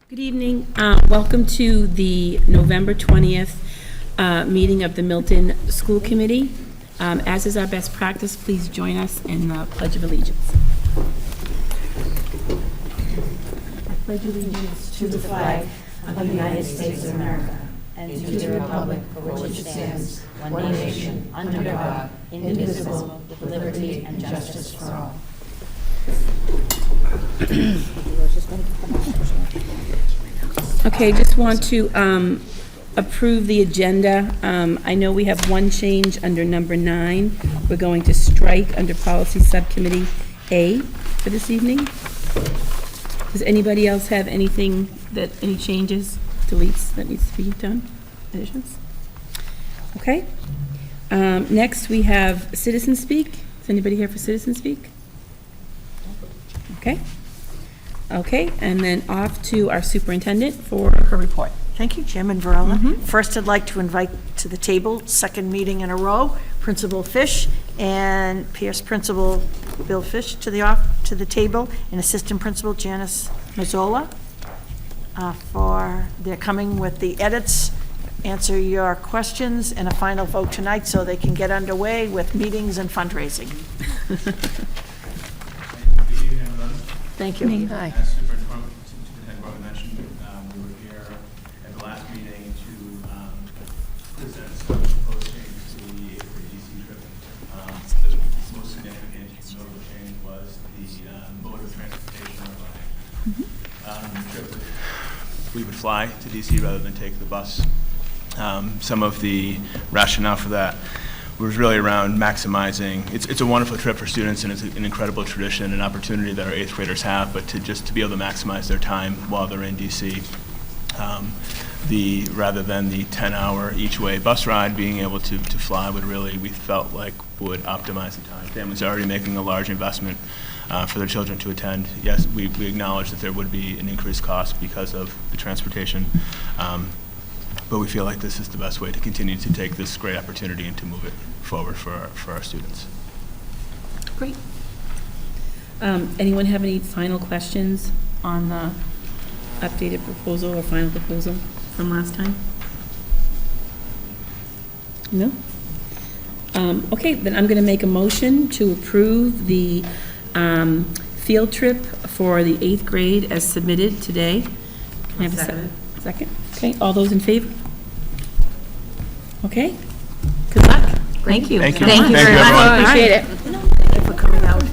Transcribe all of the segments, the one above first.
Good evening. Welcome to the November 20th meeting of the Milton School Committee. As is our best practice, please join us in the Pledge of Allegiance. I pledge allegiance to the flag of the United States of America and to the republic for which it stands, one nation, under God, indivisible, with liberty and justice for all. Okay, just want to approve the agenda. I know we have one change under number 9. We're going to strike under Policy Subcommittee A for this evening. Does anybody else have anything any changes, deletes that needs to be done? Additions? Okay. Next, we have Citizen Speak. Is anybody here for Citizen Speak? Okay. Okay, and then off to our superintendent for her report. Thank you, Chairman Varela. First, I'd like to invite to the table, second meeting in a row, Principal Fish and Pierce Principal Bill Fish to the table, and Assistant Principal Janice Mazzola they're coming with the edits, answer your questions, and a final vote tonight so they can get underway with meetings and fundraising. Thank you. Hi. As Superintendent Gorman mentioned, we were here at the last meeting to present some proposed changes to the 8th grade DC trip. The most significant notable change was the mode of transportation of the trip. We would fly to DC rather than take the bus. Some of the rationale for that was really around maximizing. It's a wonderful trip for students, and it's an incredible tradition and opportunity that our 8th graders have, but to be able to maximize their time while they're in DC. Rather than the 10-hour each-way bus ride, being able to fly we felt like would optimize the time. Families are already making a large investment for their children to attend. Yes, we acknowledge that there would be an increased cost because of the transportation, but we feel like this is the best way to continue to take this great opportunity and to move it forward for our students. Great. Anyone have any final questions on the updated proposal or final proposal from last time? No? Okay, then I'm going to make a motion to approve the field trip for the 8th grade as submitted today. Can I have a second? Okay, all those in favor? Okay, good luck. Thank you. Thank you. Thank you Thank very you, much. everyone. Appreciate it. Thank you for coming out.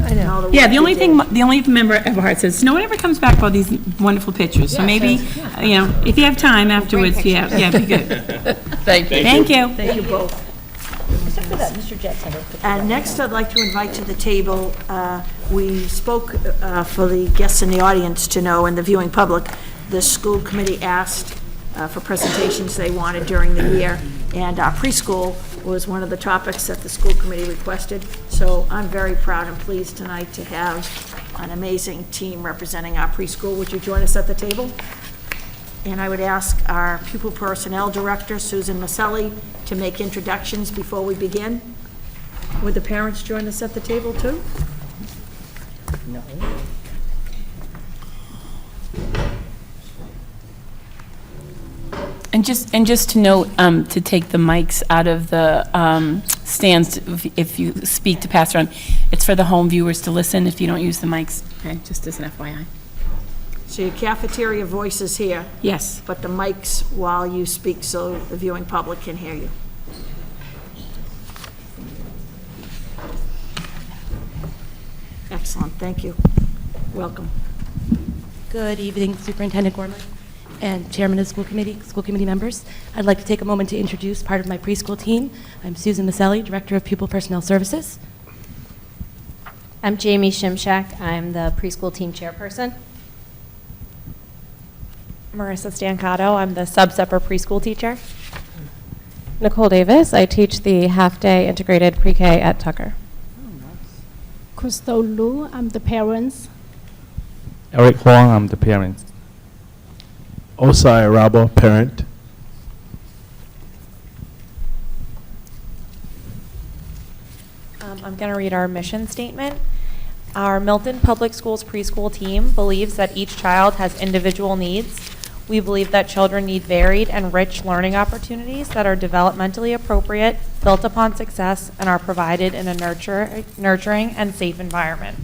I know. Yeah, the only member of our heart says, no one ever comes back about these wonderful pictures. So maybe, if you have time afterwards, be good. Thank you. Thank you. Thank you both. Except for that, Mr. Jets had a picture. And next, I'd like to invite to the table, we spoke for the guests in the audience to know, and the viewing public, the school committee asked for presentations they wanted during the year, and preschool was one of the topics that the school committee requested. So I'm very proud and pleased tonight to have an amazing team representing our preschool. Would you join us at the table? And I would ask our pupil personnel director, Susan Maselli, to make introductions before we begin. Would the parents join us at the table too? No. And just to note, to take the mics out of the stands, if you speak to pass around, it's for the home viewers to listen if you don't use the mics, okay, just as an FYI. So your cafeteria voice is here, Yes. but the mics while you speak so the viewing public can hear you. Excellent, thank you. Welcome. Good evening, Superintendent Gorman and Chairman of the school committee members. I'd like to take a moment to introduce part of my preschool team. I'm Susan Maselli, Director of Pupil Personnel Services. I'm Jamie Shimshak. I'm the preschool team chairperson. Marissa Stancato, I'm the sub-sepper preschool teacher. Nicole Davis, I teach the half-day integrated pre-K at Tucker. Crystal Lu, I'm the parents. Eric Huang, I'm the parent. Osai Arabo, parent. I'm going to read our mission statement. Our Milton Public Schools preschool team believes that each child has individual needs. We believe that children need varied and rich learning opportunities that are developmentally appropriate, built upon success, and are provided in a nurturing and safe environment.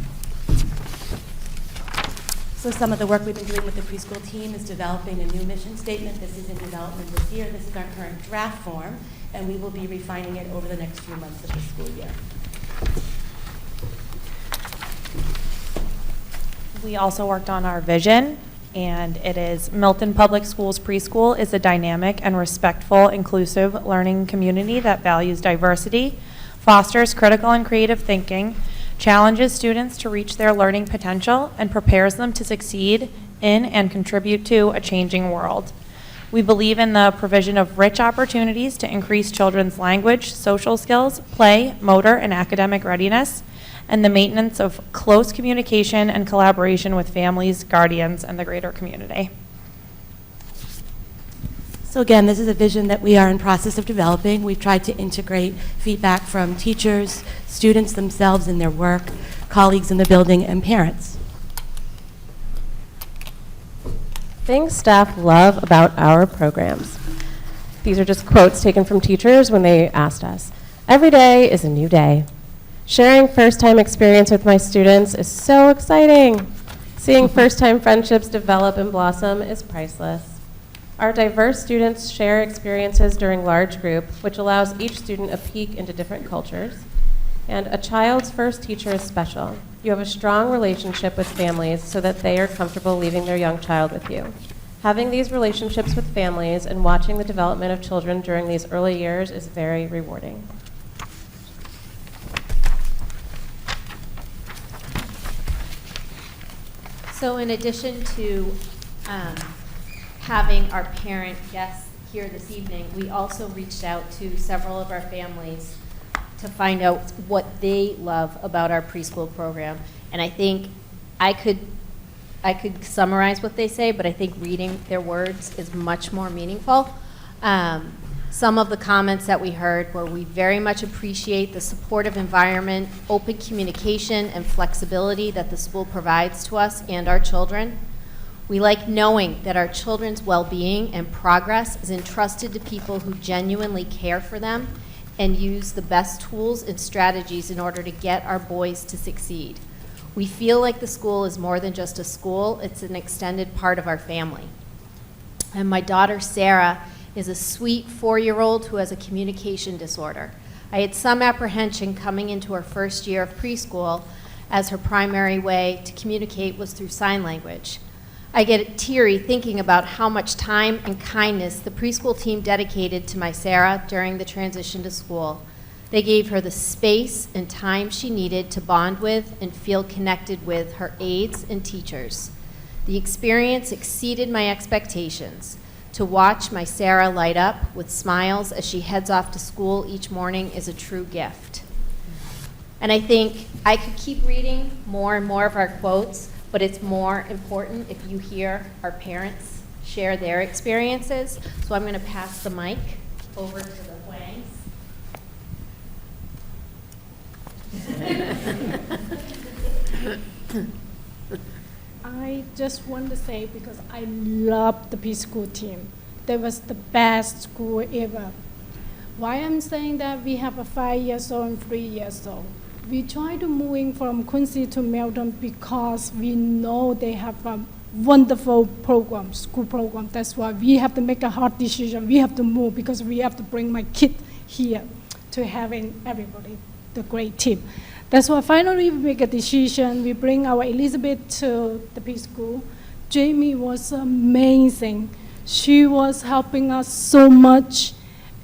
So some of the work we've been doing with the preschool team is developing a new mission statement. This is in development this year. This is our current draft form, and we will be refining it over the next few months of the school year. We also worked on our vision, and it is Milton Public Schools Preschool is a dynamic and respectful, inclusive learning community that values diversity, fosters critical and creative thinking, challenges students to reach their learning potential, and prepares them to succeed in and contribute to a changing world. We believe in the provision of rich opportunities to increase children's language, social skills, play, motor, and academic readiness, and the maintenance of close communication and collaboration with families, guardians, and the greater community. So again, this is a vision that we are in process of developing. We've tried to integrate feedback from teachers, students themselves in their work, colleagues in the building, and parents. Things staff love about our programs. These are just quotes taken from teachers when they asked us. Every day is a new day. Sharing first-time experience with my students is so exciting. Seeing first-time friendships develop and blossom is priceless. Our diverse students share experiences during large group, which allows each student a peek into different cultures. And a child's first teacher is special. You have a strong relationship with families so that they are comfortable leaving their young child with you. Having these relationships with families and watching the development of children during these early years is very rewarding. So in addition to having our parent guests here this evening, we also reached out to several of our families to find out what they love about our preschool program. And I think I could summarize what they say, but I think reading their words is much more meaningful. Some of the comments that we heard were, we very much appreciate the supportive environment, open communication, and flexibility that the school provides to us and our children. We like knowing that our children's well-being and progress is entrusted to people who genuinely care for them and use the best tools and strategies in order to get our boys to succeed. We feel like the school is more than just a school, it's an extended part of our family. And my daughter, Sarah, is a sweet 4-year-old who has a communication disorder. I had some apprehension coming into her first year of preschool, as her primary way to communicate was through sign language. I get teary thinking about how much time and kindness the preschool team dedicated to my Sarah during the transition to school. They gave her the space and time she needed to bond with and feel connected with her aides and teachers. The experience exceeded my expectations. To watch my Sarah light up with smiles as she heads off to school each morning is a true gift. And I think I could keep reading more and more of our quotes, but it's more important if you hear our parents share their experiences. So I'm going to pass the mic over to the Huangs. I just want to say, because I love the preschool team. That was the best school ever. Why I'm saying that? We have a 5 years old and 3 years old. We try to moving from Quincy to Milton because we know they have a wonderful program, school program. That's why we have to make a hard decision. We have to move because we have to bring my kid here to having everybody, the great team. That's why finally we make a decision. We bring our Elizabeth to the preschool. Jamie was amazing. She was helping us so much.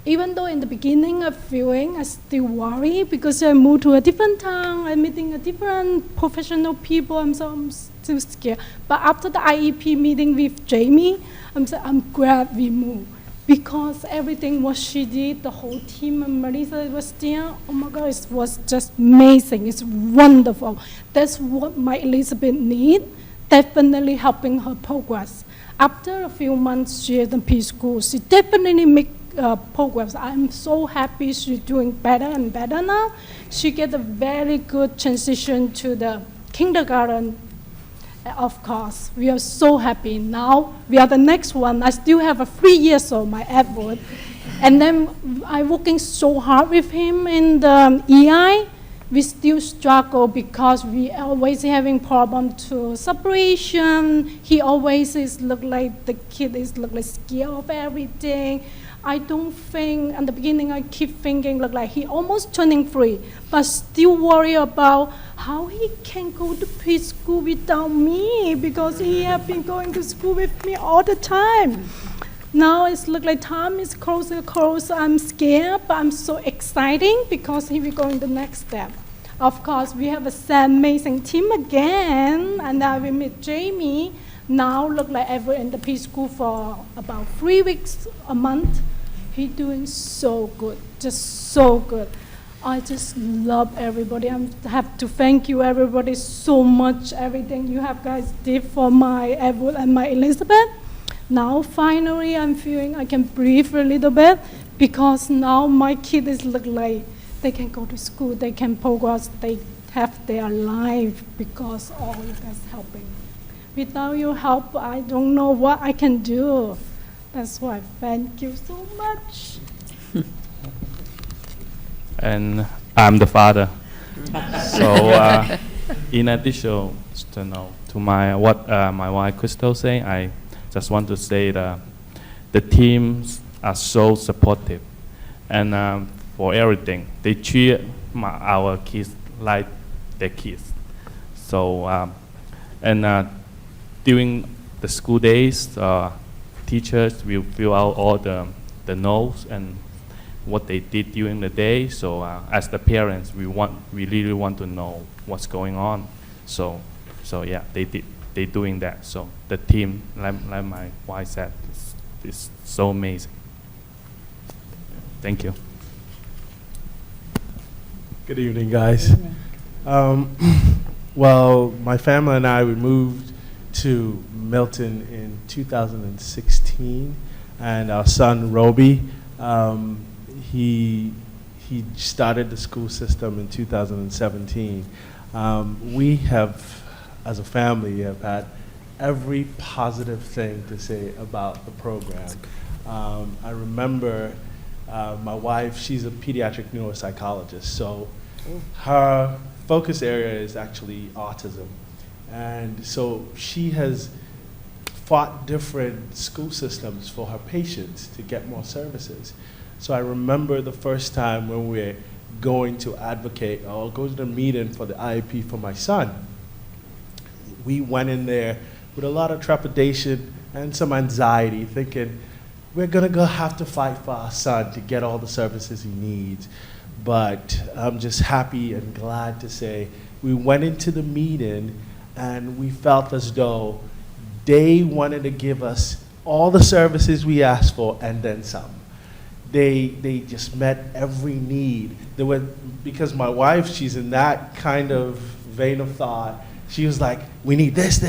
Even though in the beginning of feeling, I still worry because I moved to a different town, I'm meeting a different professional people, I'm still scared. But after the IEP meeting with Jamie, I'm glad we moved because everything what she did, the whole team, and Marisa was there, oh my God, it was just amazing, it's wonderful. That's what my Elizabeth need, definitely helping her progress. After a few months she is in preschool, she definitely make progress. I'm so happy she's doing better and better now. She get a very good transition to the kindergarten. Of course, we are so happy. Now we are the next one. I still have a 3 years old, my Edward. And then I'm working so hard with him in the EI. We still struggle because we always having problem to separation. He always is look like the kid is look like scared of everything. I don't think, in the beginning, I keep thinking, look like he almost turning 3, but still worry about how he can go to preschool without me, because he have been going to school with me all the time. Now it's look like time is closer. I'm scared, but I'm so exciting because he will go in the next step. Of course, we have a amazing team again, and I will meet Jamie. Now look like ever in the preschool for about 3 weeks, a month. He's doing so good, just so good. I just love everybody. I have to thank you everybody so much, everything you have guys did for my Edward and my Elizabeth. Now finally I'm feeling I can breathe a little bit, because now my kid is look like they can go to school, they can progress, they have their life because all you guys helping. Without your help, I don't know what I can do. That's why thank you so much. And I'm the father. So in addition to my wife Crystal saying, I just want to say that the teams are so supportive, and for everything they treat our kids like their kids. So during the school days, teachers will fill out all the notes and what they did during the day. So as the parents, we really want to know what's going on. So yeah, they doing that. So the team, like my wife said, is so amazing. Thank you. Good evening, guys. Well, my family and I, we moved to Milton in 2016, and our son Roby, he started the school system in 2017. We have, as a family, have had every positive thing to say about the program. I remember my wife, she's a pediatric neuropsychologist, so her focus area is actually autism. And so she has fought different school systems for her patients to get more services. So I remember the first time when we were going to advocate or go to the meeting for the IEP for my son. We went in there with a lot of trepidation and some anxiety, thinking we're gonna have to fight for our son to get all the services he needs. But I'm just happy and glad to say we went into the meeting and we felt as though they wanted to give us all the services we asked for and then some. They just met every need. Because my wife, she's in that kind of vein of thought. She was like, we need this.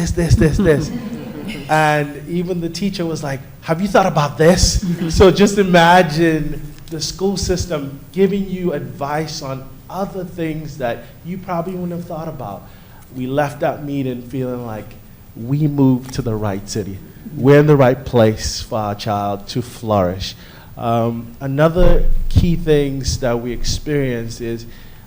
And even the teacher was like, have you thought about this? So just imagine the school system giving you advice on other things that you probably wouldn't have thought about. We left that meeting feeling like we moved to the right city. We're in the right place for our child to flourish. Another key things that we experienced is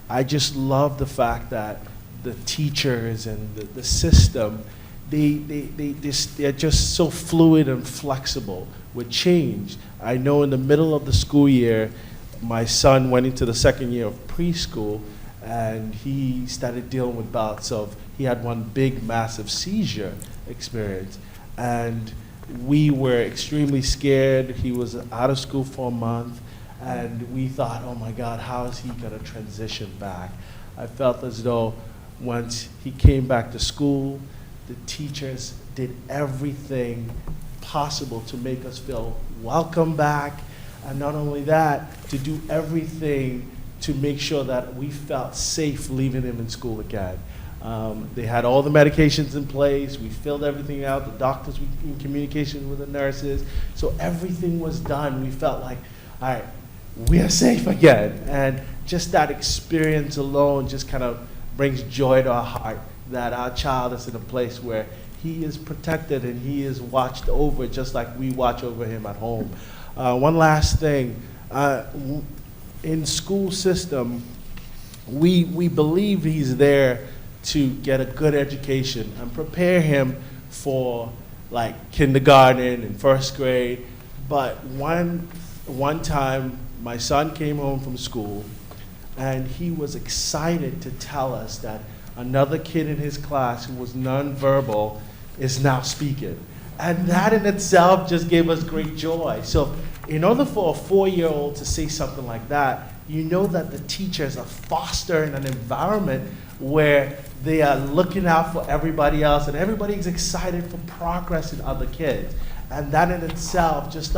I just love the fact that the teachers and the system, they're just so fluid and flexible with change. I know in the middle of the school year, my son went into the second year of preschool, and he started dealing with bouts of, he had one big massive seizure experience, and we were extremely scared. He was out of school for a month, and we thought, oh my God, how is he gonna transition back? I felt as though once he came back to school, the teachers did everything possible to make us feel welcome back, and not only that, to do everything to make sure that we felt safe leaving him in school again. They had all the medications in place. We filled everything out. The doctors were in communication with the nurses. So everything was done. We felt like, all right, we are safe again. And just that experience alone just kind of brings joy to our heart that our child is in a place where he is protected and he is watched over just like we watch over him at home. One last thing, in school system, we believe he's there to get a good education and prepare him for like kindergarten and first grade. But one time, my son came home from school and he was excited to tell us that another kid in his class who was nonverbal is now speaking. And that in itself just gave us great joy. So in order for a 4-year-old to say something like that, you know that the teachers are fostering an environment where they are looking out for everybody else and everybody's excited for progress in other kids. And that in itself just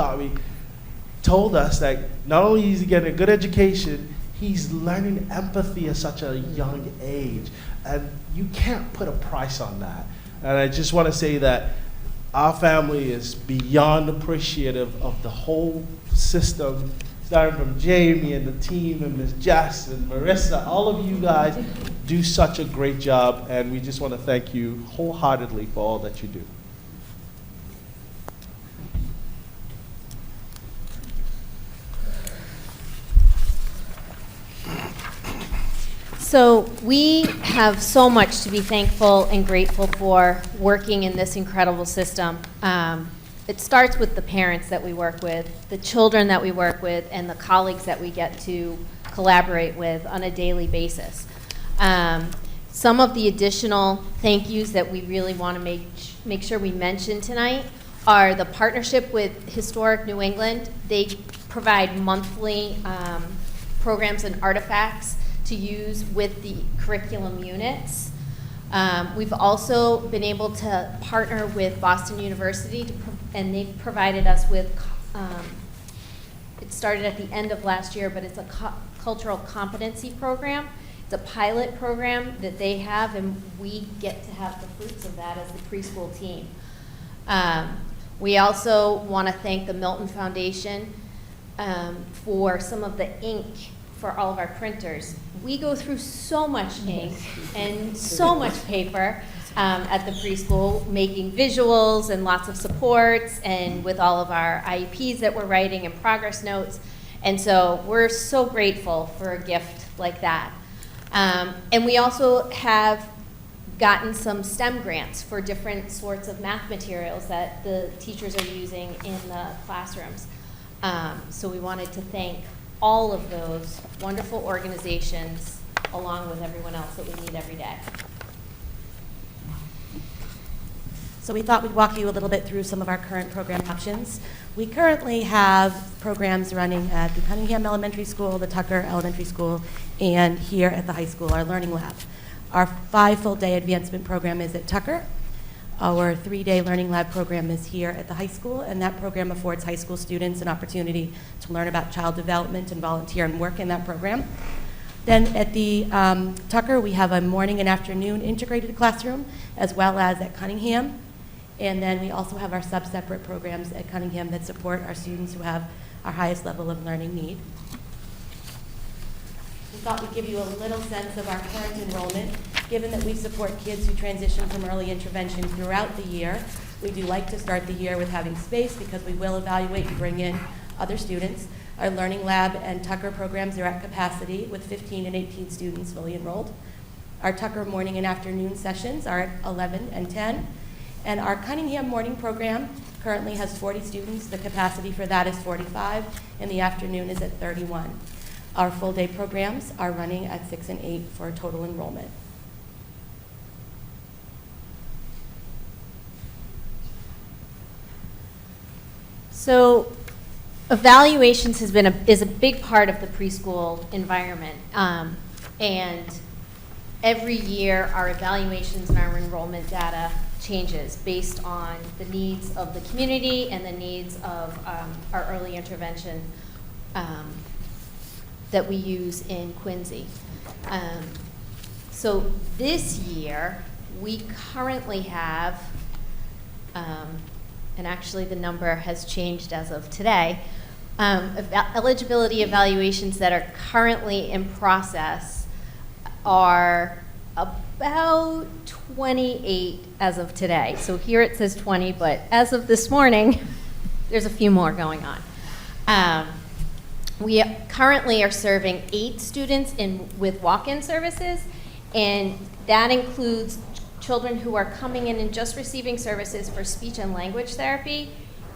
told us that not only is he getting a good education, he's learning empathy at such a young age. And you can't put a price on that. And I just want to say that our family is beyond appreciative of the whole system, starting from Jamie and the team and Ms. Jess and Marissa. All of you guys do such a great job, and we just want to thank you wholeheartedly for all that you do. So we have so much to be thankful and grateful for working in this incredible system. It starts with the parents that we work with, the children that we work with, and the colleagues that we get to collaborate with on a daily basis. Some of the additional thank yous that we really want to make sure we mention tonight are the partnership with Historic New England. They provide monthly programs and artifacts to use with the curriculum units. We've also been able to partner with Boston University, and they've provided us with, it started at the end of last year, but it's a cultural competency program. It's a pilot program that they have, and we get to have the fruits of that as the preschool team. We also want to thank the Milton Foundation for some of the ink for all of our printers. We go through so much ink and so much paper at the preschool, making visuals and lots of supports, and with all of our IEPs that we're writing and progress notes. And so we're so grateful for a gift like that. And we also have gotten some STEM grants for different sorts of math materials that the teachers are using in the classrooms. So we wanted to thank all of those wonderful organizations along with everyone else that we meet every day. So we thought we'd walk you a little bit through some of our current program options. We currently have programs running at the Cunningham Elementary School, the Tucker Elementary School, and here at the high school, our Learning Lab. Our 5 full-day advancement program is at Tucker. Our 3-day Learning Lab program is here at the high school, and that program affords high school students an opportunity to learn about child development and volunteer and work in that program. Then at the Tucker, we have a morning and afternoon integrated classroom, as well as at Cunningham. And then we also have our sub-separate programs at Cunningham that support our students who have our highest level of learning need. We thought we'd give you a little sense of our current enrollment. Given that we support kids who transition from early intervention throughout the year, we do like to start the year with having space because we will evaluate and bring in other students. Our Learning Lab and Tucker programs are at capacity with 15 and 18 students fully enrolled. Our Tucker morning and afternoon sessions are at 11 and 10. And our Cunningham morning program currently has 40 students. The capacity for that is 45, and the afternoon is at 31. Our full-day programs are running at 6 and 8 for total enrollment. So evaluations is a big part of the preschool environment. And every year our evaluations and our enrollment data changes based on the needs of the community and the needs of our early intervention that we use in Quincy. So this year, we currently have, and actually the number has changed as of today, eligibility evaluations that are currently in process are about 28 as of today. So here it says 20, but as of this morning, there's a few more going on. We currently are serving 8 students with walk-in services, and that includes children who are coming in and just receiving services for speech and language therapy,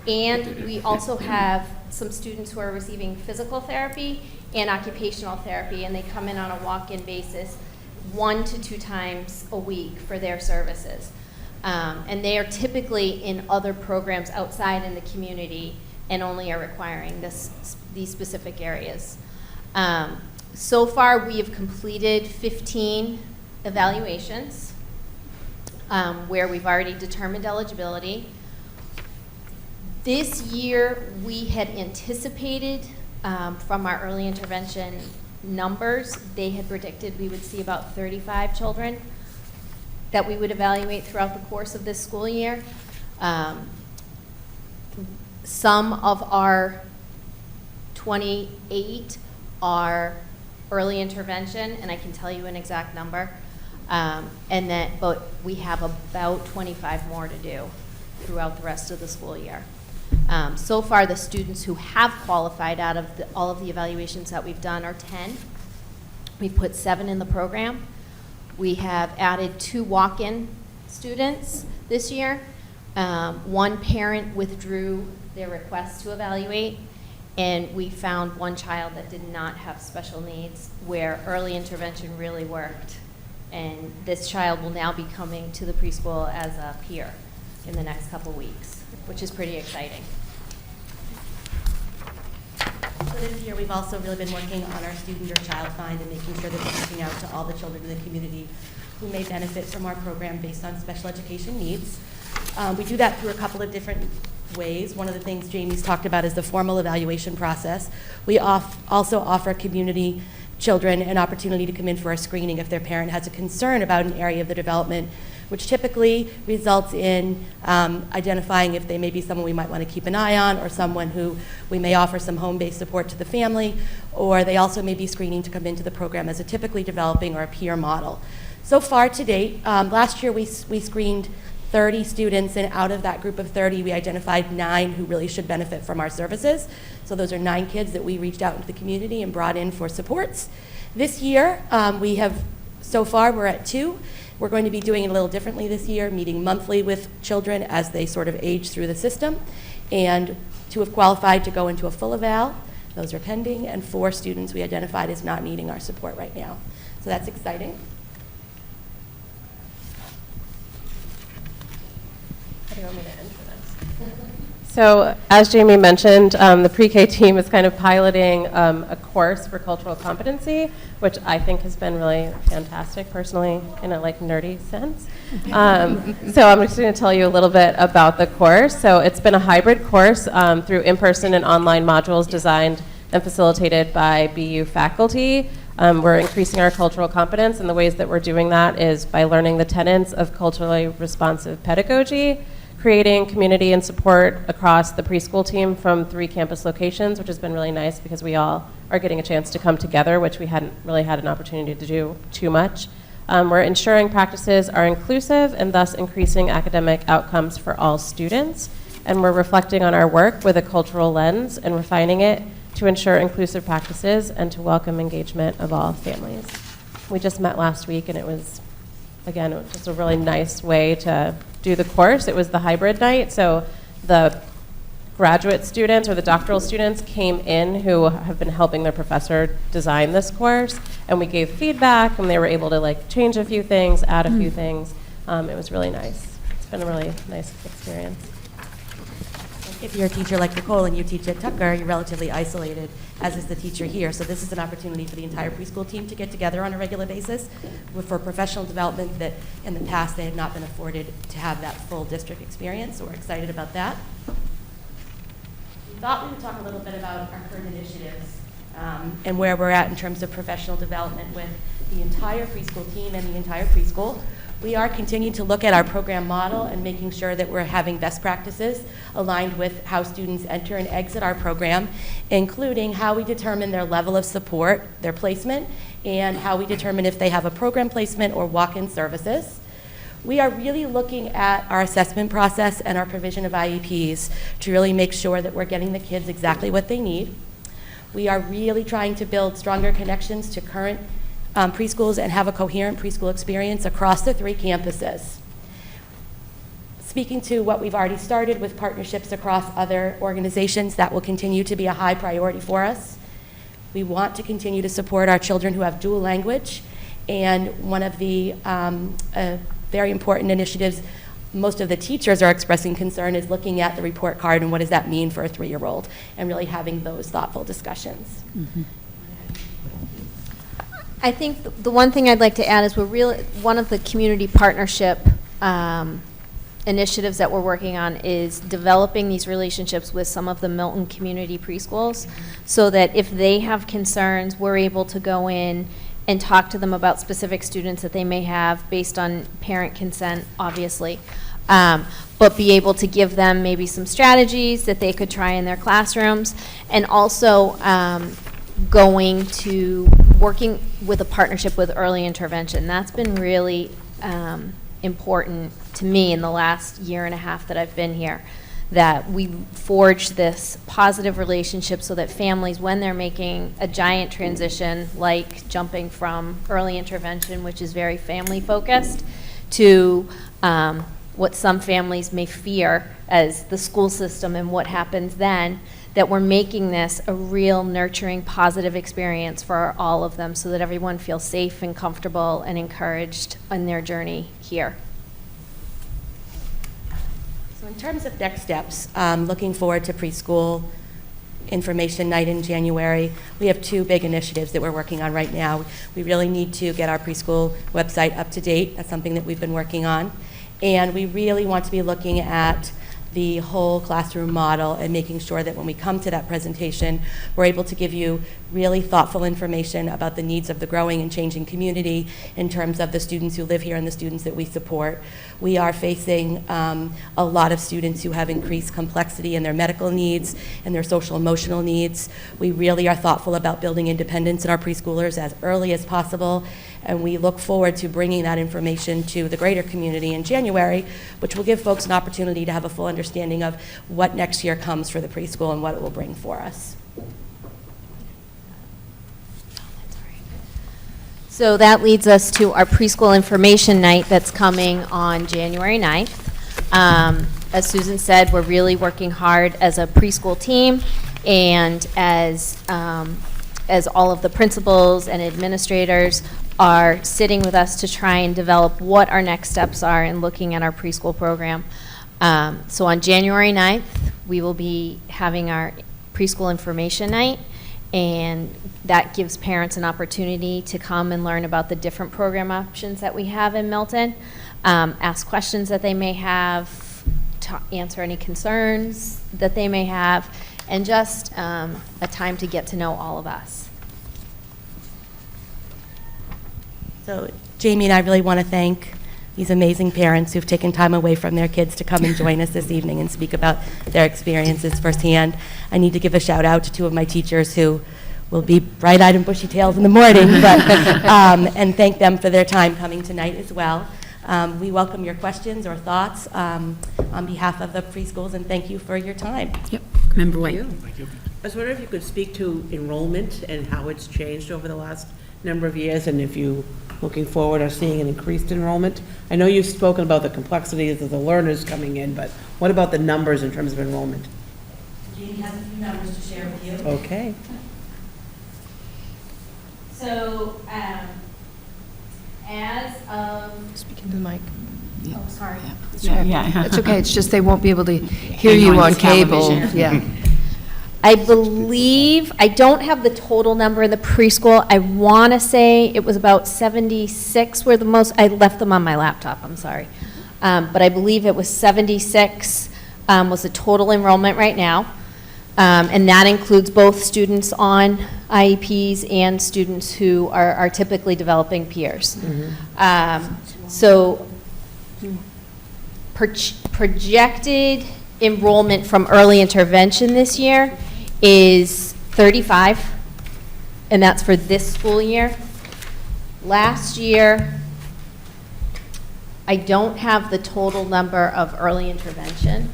and we also have some students who are receiving physical therapy and occupational therapy, and they come in on a walk-in basis 1 to 2 times a week for their services. And they are typically in other programs outside in the community and only are requiring these specific areas. So far, we have completed 15 evaluations where we've already determined eligibility. This year, we had anticipated from our early intervention numbers, they had predicted we would see about 35 children that we would evaluate throughout the course of this school year. Some of our 28 are early intervention, and I can tell you an exact number. But we have about 25 more to do throughout the rest of the school year. So far, the students who have qualified out of all of the evaluations that we've done are 10. We've put 7 in the program. We have added 2 walk-in students this year. 1 parent withdrew their request to evaluate, and we found 1 child that did not have special needs where early intervention really worked. And this child will now be coming to the preschool as a peer in the next couple weeks, which is pretty exciting. So this year, we've also really been working on our student or child find and making sure that we're reaching out to all the children in the community who may benefit from our program based on special education needs. We do that through a couple of different ways. One of the things Jamie's talked about is the formal evaluation process. We also offer community children an opportunity to come in for a screening if their parent has a concern about an area of the development, which typically results in identifying if they may be someone we might want to keep an eye on, or someone who we may offer some home-based support to the family, or they also may be screening to come into the program as a typically developing or a peer model. So far to date, last year we screened 30 students, and out of that group of 30, we identified 9 who really should benefit from our services. So those are 9 kids that we reached out into the community and brought in for supports. This year, so far we're at 2. We're going to be doing it a little differently this year, meeting monthly with children as they sort of age through the system. And 2 have qualified to go into a full eval. Those are pending, and 4 students we identified as not needing our support right now. So that's exciting. How do you want me to end for this? So, as Jamie mentioned, the pre-K team is kind of piloting a course for cultural competency, which I think has been really fantastic, personally, in a nerdy sense. So I'm just going to tell you a little bit about the course. So it's been a hybrid course through in-person and online modules designed and facilitated by BU faculty. We're increasing our cultural competence, and the ways that we're doing that is by learning the tenets of culturally responsive pedagogy, creating community and support across the preschool team from 3 campus locations, which has been really nice because we all are getting a chance to come together, which we hadn't really had an opportunity to do too much. We're ensuring practices are inclusive and thus increasing academic outcomes for all students. And we're reflecting on our work with a cultural lens and refining it to ensure inclusive practices and to welcome engagement of all families. We just met last week, and it was just a really nice way to do the course. It was the hybrid night, so the graduate students or the doctoral students came in who have been helping their professor design this course, and we gave feedback, and they were able to change a few things, add a few things. It was really nice. It's been a really nice experience. If you're a teacher like Nicole and you teach at Tucker, you're relatively isolated, as is the teacher here. So this is an opportunity for the entire preschool team to get together on a regular basis for professional development that in the past they had not been afforded to have that full district experience. So we're excited about that. We thought we would talk a little bit about our current initiatives and where we're at in terms of professional development with the entire preschool team and the entire preschool. We are continuing to look at our program model and making sure that we're having best practices aligned with how students enter and exit our program, including how we determine their level of support, their placement, and how we determine if they have a program placement or walk-in services. We are really looking at our assessment process and our provision of IEPs to really make sure that we're getting the kids exactly what they need. We are really trying to build stronger connections to current preschools and have a coherent preschool experience across the 3 campuses. Speaking to what we've already started with partnerships across other organizations, that will continue to be a high priority for us. We want to continue to support our children who have dual language, and one of the very important initiatives most of the teachers are expressing concern is looking at the report card and what does that mean for a 3-year-old, and really having those thoughtful discussions. I think the one thing I'd like to add is one of the community partnership initiatives that we're working on is developing these relationships with some of the Milton community preschools, so that if they have concerns, we're able to go in and talk to them about specific students that they may have based on parent consent, obviously, but be able to give them maybe some strategies that they could try in their classrooms, and also working with a partnership with early intervention. That's been really important to me in the last 1.5 years that I've been here, that we forged this positive relationship so that families, when they're making a giant transition, like jumping from early intervention, which is very family focused, to what some families may fear as the school system and what happens then, that we're making this a real nurturing, positive experience for all of them so that everyone feels safe and comfortable and encouraged on their journey here. So in terms of next steps, looking forward to preschool information night in January. We have 2 big initiatives that we're working on right now. We really need to get our preschool website up to date. That's something that we've been working on. And we really want to be looking at the whole classroom model and making sure that when we come to that presentation, we're able to give you really thoughtful information about the needs of the growing and changing community in terms of the students who live here and the students that we support. We are facing a lot of students who have increased complexity in their medical needs and their social emotional needs. We really are thoughtful about building independence in our preschoolers as early as possible, and we look forward to bringing that information to the greater community in January, which will give folks an opportunity to have a full understanding of what next year comes for the preschool and what it will bring for us. So that leads us to our preschool information night that's coming on January 9th. As Susan said, we're really working hard as a preschool team, and as all of the principals and administrators are sitting with us to try and develop what our next steps are in looking at our preschool program. So on January 9th, we will be having our preschool information night, and that gives parents an opportunity to come and learn about the different program options that we have in Milton, ask questions that they may have, to answer any concerns that they may have, and just a time to get to know all of us. So Jamie and I really want to thank these amazing parents who've taken time away from their kids to come and join us this evening and speak about their experiences firsthand. I need to give a shout out to 2 of my teachers who will be bright-eyed and bushy-tailed in the morning, but, and thank them for their time coming tonight as well. We welcome your questions or thoughts on behalf of the preschools, and thank you for your time. Yep. Member White. Thank you. I was wondering if you could speak to enrollment and how it's changed over the last number of years, and if you, looking forward, are seeing an increased enrollment. I know you've spoken about the complexities of the learners coming in, but what about the numbers in terms of enrollment? Jamie has a few numbers to share with you. Okay. So, as of... Speaking to the mic. Oh, sorry. Yeah. It's okay, it's just they won't be able to hear you on cable. Yeah. I believe, I don't have the total number in the preschool. I want to say it was about 76 were the most, I left them on my laptop, I'm sorry. But I believe it was 76 was the total enrollment right now. And that includes both students on IEPs and students who are typically developing peers. So projected enrollment from early intervention this year is 35, and that's for this school year. Last year, I don't have the total number of early intervention,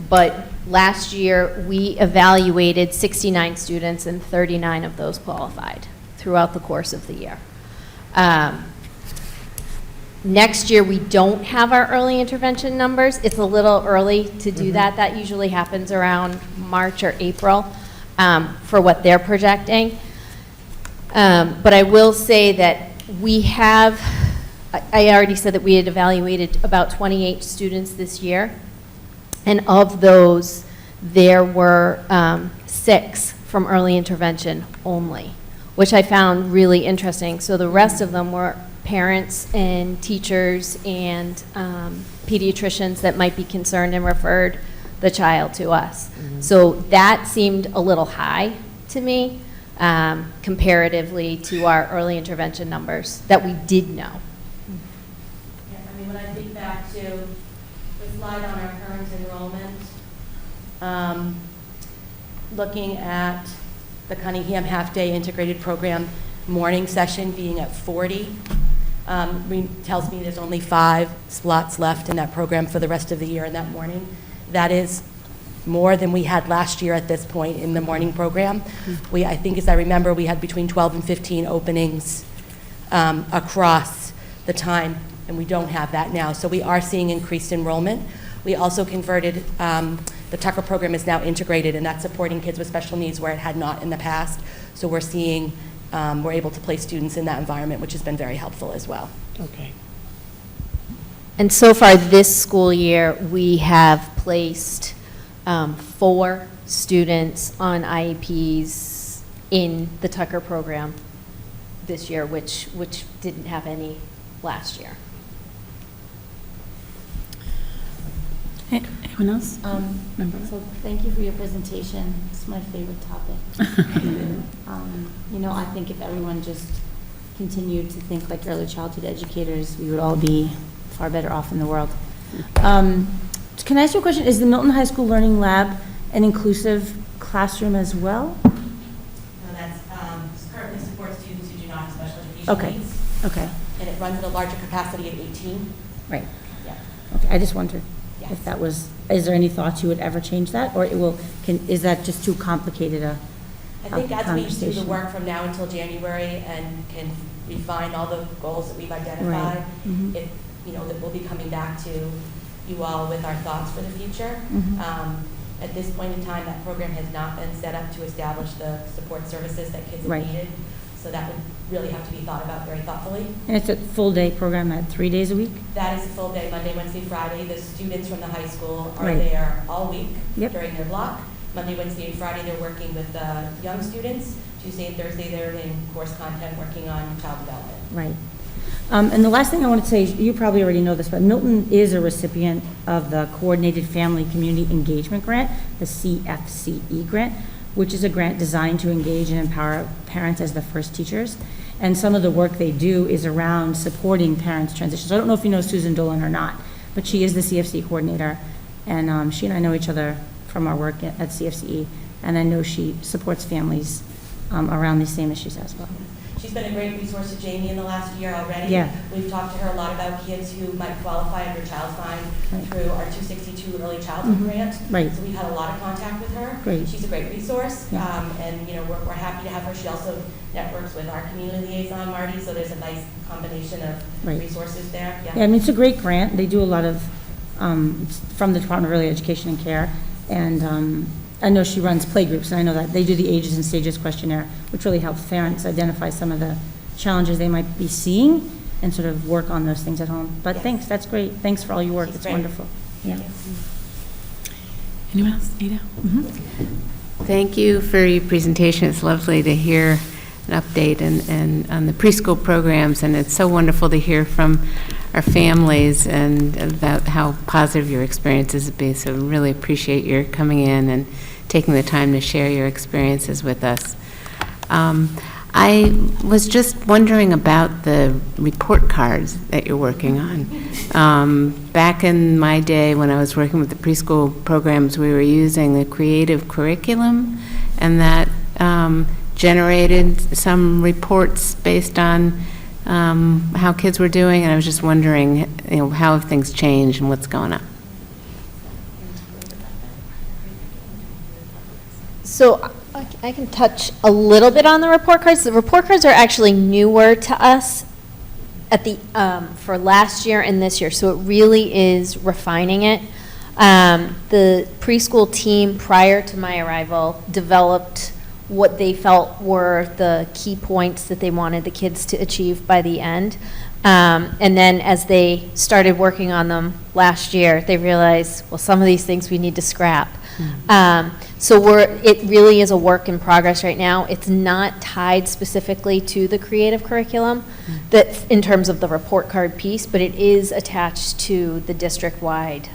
but last year we evaluated 69 students and 39 of those qualified throughout the course of the year. Next year, we don't have our early intervention numbers. It's a little early to do that. That usually happens around March or April for what they're projecting. But I will say that we have, I already said that we had evaluated about 28 students this year. And of those, there were 6 from early intervention only, which I found really interesting. So the rest of them were parents and teachers and pediatricians that might be concerned and referred the child to us. So that seemed a little high to me comparatively to our early intervention numbers that we did know. Yeah, I mean, when I think back to the slide on our current enrollment, looking at the Cunningham half-day integrated program morning session being at 40, tells me there's only 5 slots left in that program for the rest of the year in that morning. That is more than we had last year at this point in the morning program. I think, as I remember, we had between 12 and 15 openings across the time, and we don't have that now. So we are seeing increased enrollment. We also converted, the Tucker program is now integrated, and that's supporting kids with special needs where it had not in the past. So we're seeing, we're able to place students in that environment, which has been very helpful as well. Okay. And so far this school year, we have placed 4 students on IEPs in the Tucker program this year, which didn't have any last year. Anyone else? So thank you for your presentation. It's my favorite topic. You know, I think if everyone just continued to think like early childhood educators, we would all be far better off in the world. Can I ask you a question? Is the Milton High School Learning Lab an inclusive classroom as well? No, that's currently supports students who do not have special education needs. Okay. And it runs at a larger capacity of 18. Right. Yeah. Okay. I just wondered Yes. if that was, is there any thoughts you would ever change that? Or is that just too complicated I think as we do the conversation? work from now until January and can refine all the goals that we've identified, Mhm. that we'll be coming back to you all with our thoughts for the future. Mhm. At this point in time, that program has not been set up to establish the support services that kids have Right. needed. So that would really have to be thought about very thoughtfully. And it's a full-day program at 3 days a week? That is a full day, Monday, Wednesday, Friday. The students from the high school are Right. there all week Yep. during their block. Monday, Wednesday, and Friday, they're working with the young students. Tuesday and Thursday, they're in course content working on child development. Right. And the last thing I want to say, is you probably already know this, but Milton is a recipient of the Coordinated Family Community Engagement Grant, the CFCE grant, which is a grant designed to engage and empower parents as the first teachers. And some of the work they do is around supporting parents' transition. So I don't know if you know Susan Dolan or not, but she is the CFC coordinator. And she and I know each other from our work at CFCE. And I know she supports families around these same issues as well. She's been a great resource to Jamie in the last year already. Yeah. We've talked to her a lot about kids who might qualify under Child Find Right. through our 262 Early Childhood Mhm. Grant. Right. So we've had a lot of contact with her. Great. She's a great resource. Yeah. And, we're happy to have her. She also networks with our community liaison, Marty, so there's a nice combination of Right. resources there. Yeah, I mean, it's a great grant. They do a lot of, from the Department of Early Education and Care. And I know she runs playgroups, and I know that they do the ages and stages questionnaire, which really helps parents identify some of the challenges they might be seeing and sort of work on those things at home. But Yes. thanks, that's great. Thanks for all your work. She's It's great. wonderful. Yeah. Anyone else? Ada? Thank you for your presentation. It's lovely to hear an update and on the preschool programs, and it's so wonderful to hear from our families and about how positive your experiences have been. So really appreciate your coming in and taking the time to share your experiences with us. I was just wondering about the report cards that you're working on. Back in my day, when I was working with the preschool programs, we were using the creative curriculum, and that generated some reports based on how kids were doing, and I was just wondering, how have things changed and what's going on? So I can touch a little bit on the report cards. The report cards are actually newer to us at the for last year and this year, so it really is refining it. The preschool team prior to my arrival developed what they felt were the key points that they wanted the kids to achieve by the end. And then as they started working on them last year, they realized, well, some of these things we need to scrap. So it really is a work in progress right now. It's not tied specifically to the creative curriculum that in terms of the report card piece, but it is attached to the district-wide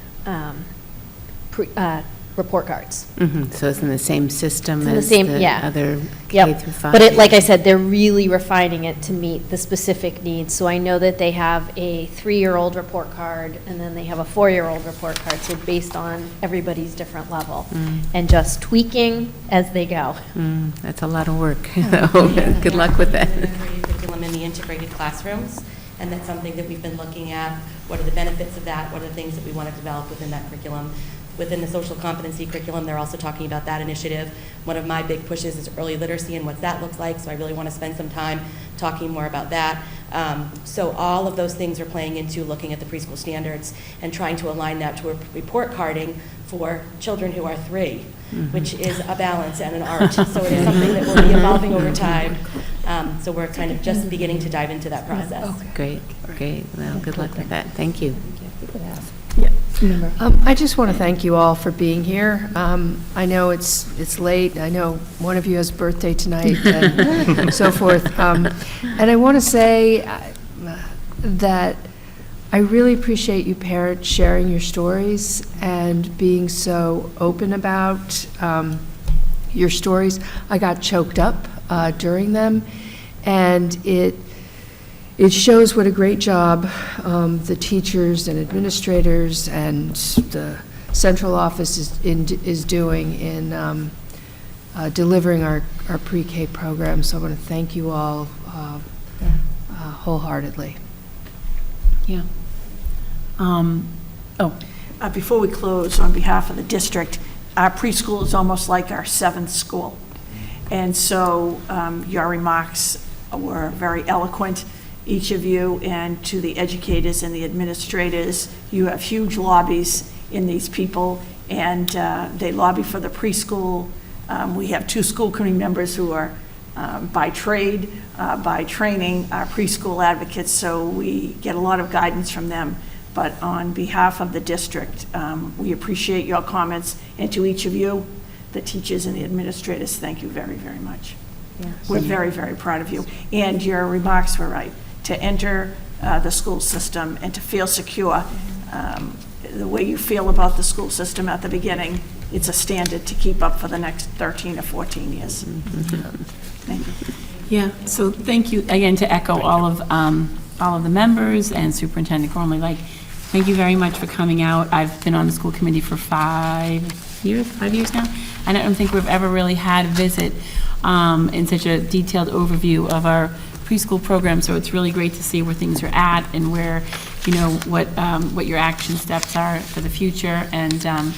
report cards. So it's in the same system It's in the as same- the yeah. other K Yep. through 5? But like I said, they're really refining it to meet the specific needs. So I know that they have a 3-year-old report card, and then they have a 4-year-old report card, so based on everybody's different level, and just tweaking as they go. That's a lot of work. Good luck with that. In the creative curriculum in the integrated classrooms, and that's something that we've been looking at. What are the benefits of that? What are the things that we want to develop within that curriculum? Within the social competency curriculum, they're also talking about that initiative. One of my big pushes is early literacy and what that looks like, so I really want to spend some time talking more about that. So all of those things are playing into looking at the preschool standards and trying to align that to a report carding for children who are 3, which is a balance and an art. So it is something that will be evolving over time. So we're kind of just beginning to dive into that process. Great. Well, good luck with that. Thank you. I just want to thank you all for being here. I know it's late. I know one of you has a birthday tonight and so forth. And I want to say that I really appreciate you parents sharing your stories and being so open about your stories. I got choked up during them, and it shows what a great job the teachers and administrators and the central office is doing in delivering our pre-K program. So I want to thank you all wholeheartedly. Yeah. Before we close, on behalf of the district, our preschool is almost like our 7th school. And so your remarks were very eloquent, each of you, and to the educators and the administrators. You have huge lobbies in these people, and they lobby for the preschool. We have 2 school committee members who are by trade, by training, are preschool advocates, so we get a lot of guidance from them. But on behalf of the district, we appreciate your comments, and to each of you, the teachers and the administrators, thank you very, very much. We're very, very proud of you. And your remarks were right. To enter the school system and to feel secure, the way you feel about the school system at the beginning, it's a standard to keep up for the next 13 or 14 years. Thank you. Yeah, so thank you again, to echo all of the members and Superintendent Gormley. Thank you very much for coming out. I've been on the school committee for 5 years now. I don't think we've ever really had a visit in such a detailed overview of our preschool program, so it's really great to see where things are at and where, what your action steps are for the future. And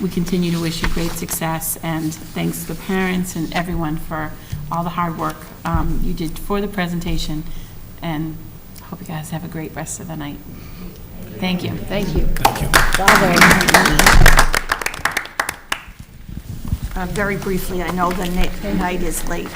we continue to wish you great success, and thanks to the parents and everyone for all the hard work you did for the presentation, and hope you guys have a great rest of the night. Thank you. Thank you. Very briefly, I know the night is late.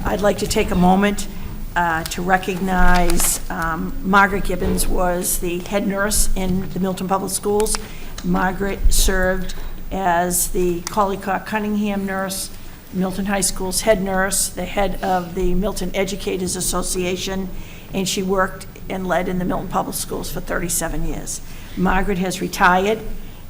I'd like to take a moment to recognize Margaret Gibbons was the head nurse in the Milton Public Schools. Margaret served as the Collicock-Cunningham nurse, Milton High School's head nurse, the head of the Milton Educators Association, and she worked and led in the Milton Public Schools for 37 years. Margaret has retired,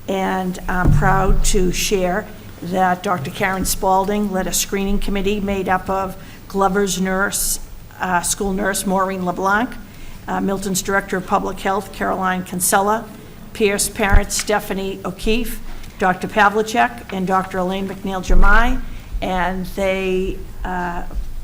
and I'm proud to share that Dr. Karen Spalding led a screening committee made up of Glover's nurse, school nurse Maureen LeBlanc, Milton's Director of Public Health, Caroline Kinsella, Pierce parent Stephanie O'Keefe, Dr. Pavlicek, and Dr. Elaine McNeil-Jamai, and they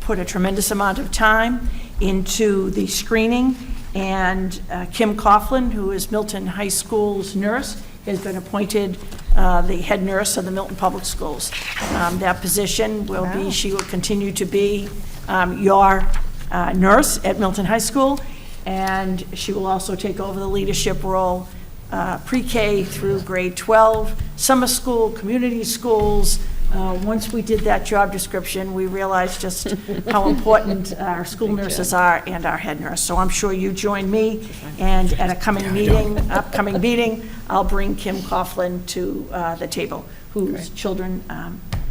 put a tremendous amount of time into the screening, and Kim Coughlin, who is Milton High School's nurse, has been appointed the head nurse of the Milton Public Schools. That position will be, she will continue to be your nurse at Milton High School, and she will also take over the leadership role pre-K through grade 12, summer school, community schools. Once we did that job description, we realized just how important our school nurses are and our head nurse. So I'm sure you join me, and at a upcoming meeting, I'll bring Kim Coughlin to the table, whose children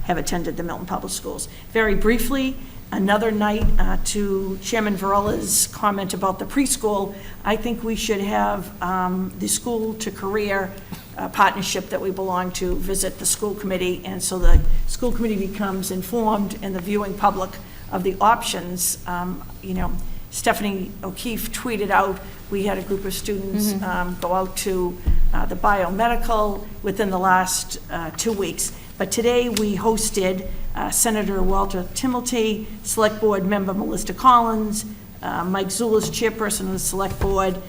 have attended the Milton Public Schools. Very briefly, another night to Chairman Varela's comment about the preschool, I think we should have the school to career partnership that we belong to visit the school committee, and so the school committee becomes informed and the viewing public of the options. Stephanie O'Keefe tweeted out, we had a group of students go out to the biomedical within the last 2 weeks. But today we hosted Senator Walter Timilty, Select Board Member Melissa Collins, Mike Zulus, Chairperson of the Select Board,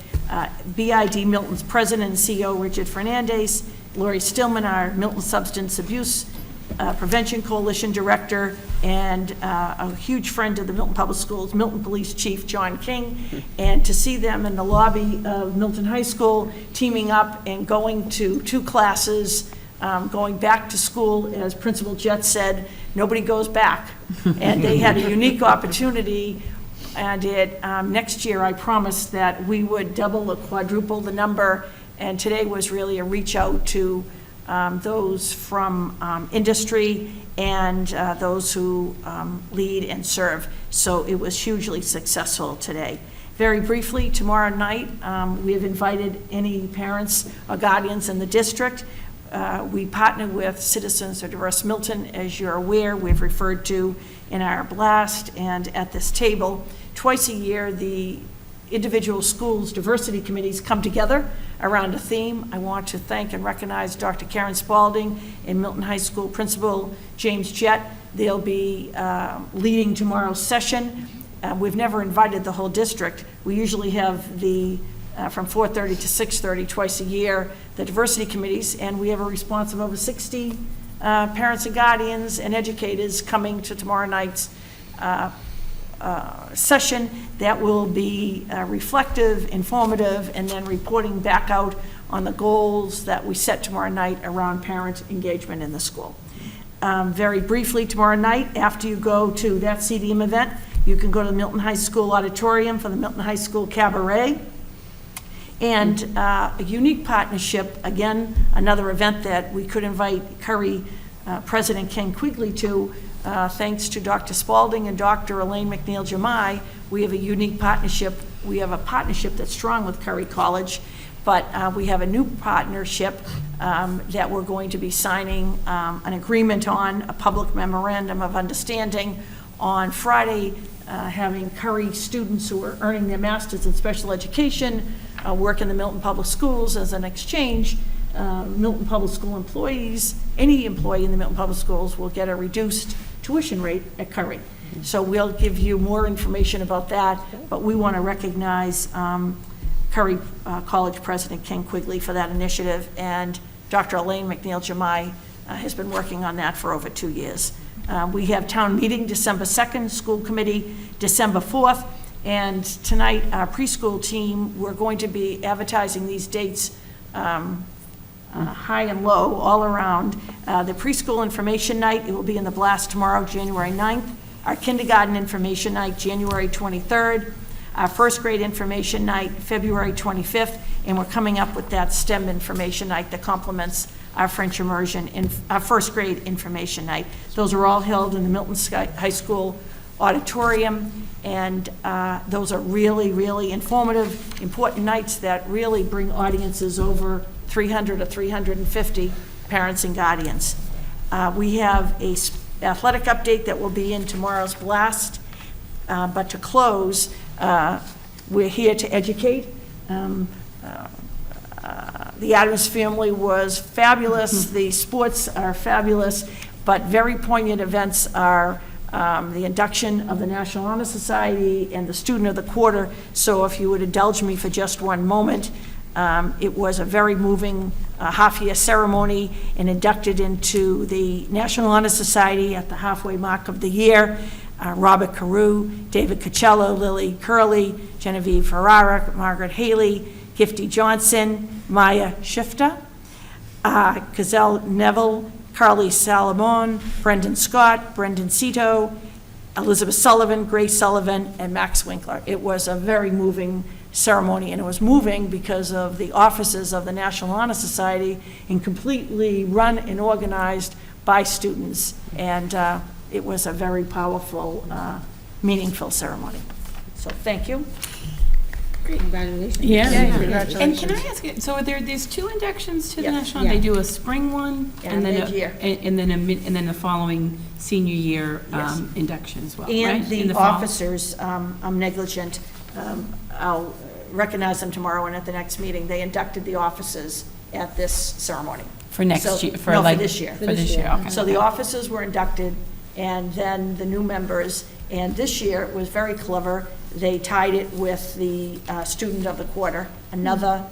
BID Milton's President and CEO Richard Fernandez, Lori Stillman, our Milton Substance Abuse Prevention Coalition Director, and a huge friend of the Milton Public Schools, Milton Police Chief John King, and to see them in the lobby of Milton High School teaming up and going to 2 classes, going back to school, as Principal Jett said, nobody goes back. And they had a unique opportunity, and next year I promised that we would double or quadruple the number, and today was really a reach out to those from industry and those who lead and serve. So it was hugely successful today. Very briefly, tomorrow night, we have invited any parents or guardians in the district. We partner with Citizens for Diverse Milton, as you're aware, we've referred to in our blast and at this table. Twice a year, the individual schools' diversity committees come together around a theme. I want to thank and recognize Dr. Karen Spalding and Milton High School Principal James Jett. They'll be leading tomorrow's session. We've never invited the whole district. We usually have the from 4:30 to 6:30 twice a year, the diversity committees, and we have a response of over 60 parents and guardians and educators coming to tomorrow night's session that will be reflective, informative, and then reporting back out on the goals that we set tomorrow night around parent engagement in the school. Very briefly, tomorrow night, after you go to that CDM event, you can go to the Milton High School Auditorium for the Milton High School Cabaret. And a unique partnership, again, another event that we could invite Curry President Ken Quigley to, thanks to Dr. Spalding and Dr. Elaine McNeil-Jamai. We have a unique partnership. We have a partnership that's strong with Curry College, but we have a new partnership that we're going to be signing an agreement on, a public memorandum of understanding on Friday, having Curry students who are earning their masters in special education work in the Milton Public Schools as an exchange. Milton Public School employees, any employee in the Milton Public Schools will get a reduced tuition rate at Curry. So we'll give you more information about that, but we want to recognize Curry College President Ken Quigley for that initiative, and Dr. Elaine McNeil-Jamai has been working on that for over 2 years. We have town meeting December 2nd, school committee December 4th, and tonight our preschool team, we're going to be advertising these dates high and low all around. The preschool information night, it will be in the blast tomorrow, January 9th. Our kindergarten information night, January 23rd. Our first grade information night, February 25th, and we're coming up with that STEM information night that complements our French immersion in our first grade information night. Those are all held in the Milton High School auditorium, and those are really, really informative, important nights that really bring audiences over 300 or 350 parents and guardians. We have a athletic update that will be in tomorrow's blast. But to close, we're here to educate. The Adams family was fabulous. The sports are fabulous, but very poignant events are the induction of the National Honor Society and the Student of the Quarter. So if you would indulge me for just one moment, it was a very moving half-year ceremony and inducted into the National Honor Society at the halfway mark of the year. Robert Carew, David Cocello, Lily Curley, Genevieve Ferrara, Margaret Haley, Gifty Johnson, Maya Shifter, Gazelle Neville, Carly Salamone, Brendan Scott, Brendan Cito, Elizabeth Sullivan, Grace Sullivan, and Max Winkler. It was a very moving ceremony, and it was moving because of the offices of the National Honor Society and completely run and organized by students. And it was a very powerful, meaningful ceremony. So thank you. Congratulations. Yeah. Congratulations. And can I ask you, so there's two inductions to the Yes. National, they do a spring one And and then mid-year. and then the following senior year Yes. induction as well, And right? In the fall? officers, I'm negligent, I'll recognize them tomorrow, and at the next meeting, they inducted the officers at this ceremony. For next So- year, no, like. for this year. For this year, okay. So the officers were inducted, and then the new members, and this year it was very clever. They tied it with the Student of the Quarter. Another,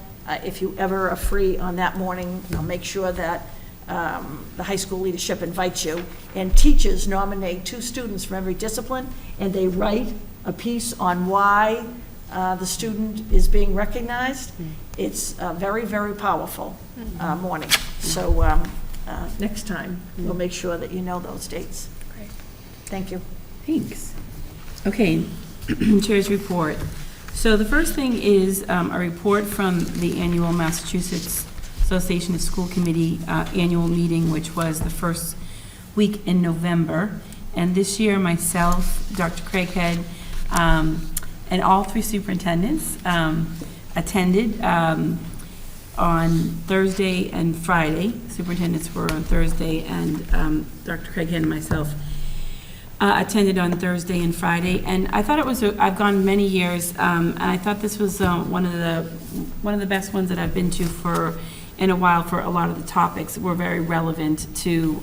if you ever are free on that morning, I'll make sure that the high school leadership invites you. And teachers nominate 2 students from every discipline, and they write a piece on why the student is being recognized. It's a very, very powerful morning. So next time, we'll make sure that you know those dates. Great. Thank you. Thanks. Okay, Chair's report. So the first thing is a report from the annual Massachusetts Association of School Committee annual meeting, which was the first week in November. And this year, myself, Dr. Craighead, and all 3 superintendents attended on Thursday and Friday. Superintendents were on Thursday, and Dr. Craighead and myself attended on Thursday and Friday. And I thought it was, I've gone many years, and I thought this was one of the best ones that I've been to in a while, for a lot of the topics that were very relevant to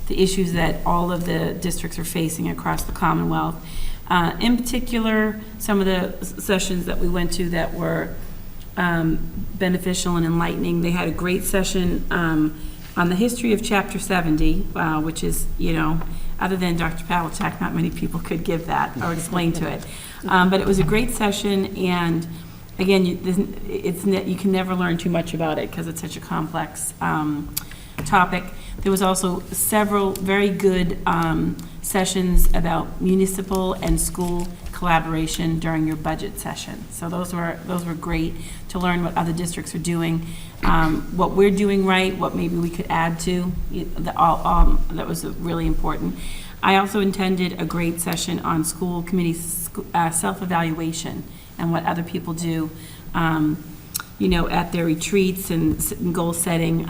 the issues that all of the districts are facing across the Commonwealth. In particular, some of the sessions that we went to that were beneficial and enlightening. They had a great session on the history of Chapter 70, which is, other than Dr. Pavlicek, not many people could give that or explain to it. But it was a great session, and again, you can never learn too much about it because it's such a complex topic. There was also several very good sessions about municipal and school collaboration during your budget session. So those were great to learn what other districts are doing, what we're doing right, what maybe we could add to. That was really important. I also attended a great session on school committee self-evaluation and what other people do, at their retreats and goal setting,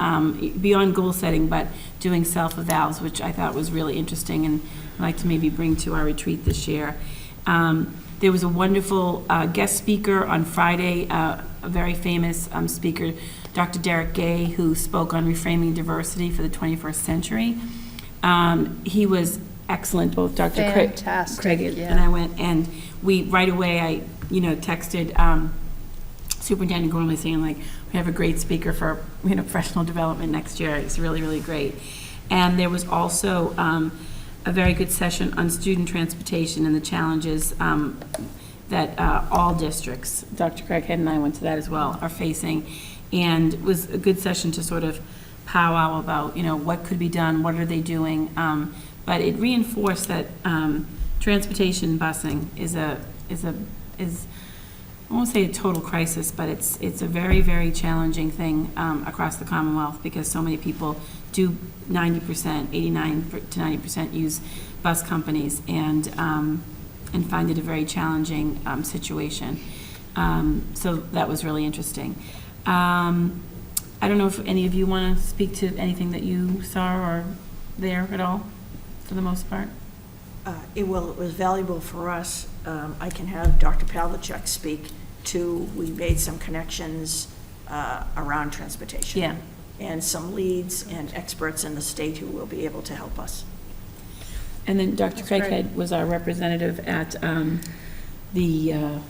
beyond goal setting, but doing self-evals, which I thought was really interesting and I'd like to maybe bring to our retreat this year. There was a wonderful guest speaker on Friday, a very famous speaker, Dr. Derek Gay, who spoke on reframing diversity for the 21st century. He was excellent, both Dr. Craig and I went, and right away I texted Superintendent Gormley saying, we have a great speaker for professional development next year. It's really, really great. And there was also a very good session on student transportation and the challenges that all districts, Dr. Craighead and I went to that as well, are facing. And it was a good session to sort of powwow about, what could be done, what are they doing. But it reinforced that transportation busing is I won't say a total crisis, but it's a very, very challenging thing across the Commonwealth, because so many people do 90%, 89 to 90% use bus companies, and find it a very challenging situation. So that was really interesting. I don't know if any of you want to speak to anything that you saw or there at all, for the most part. It was valuable for us. I can have Dr. Pavlicek speak to, we made some connections around transportation. Yeah. And some leads and experts in the state who will be able to help us. And then Dr. That's great. Craighead was our representative at the,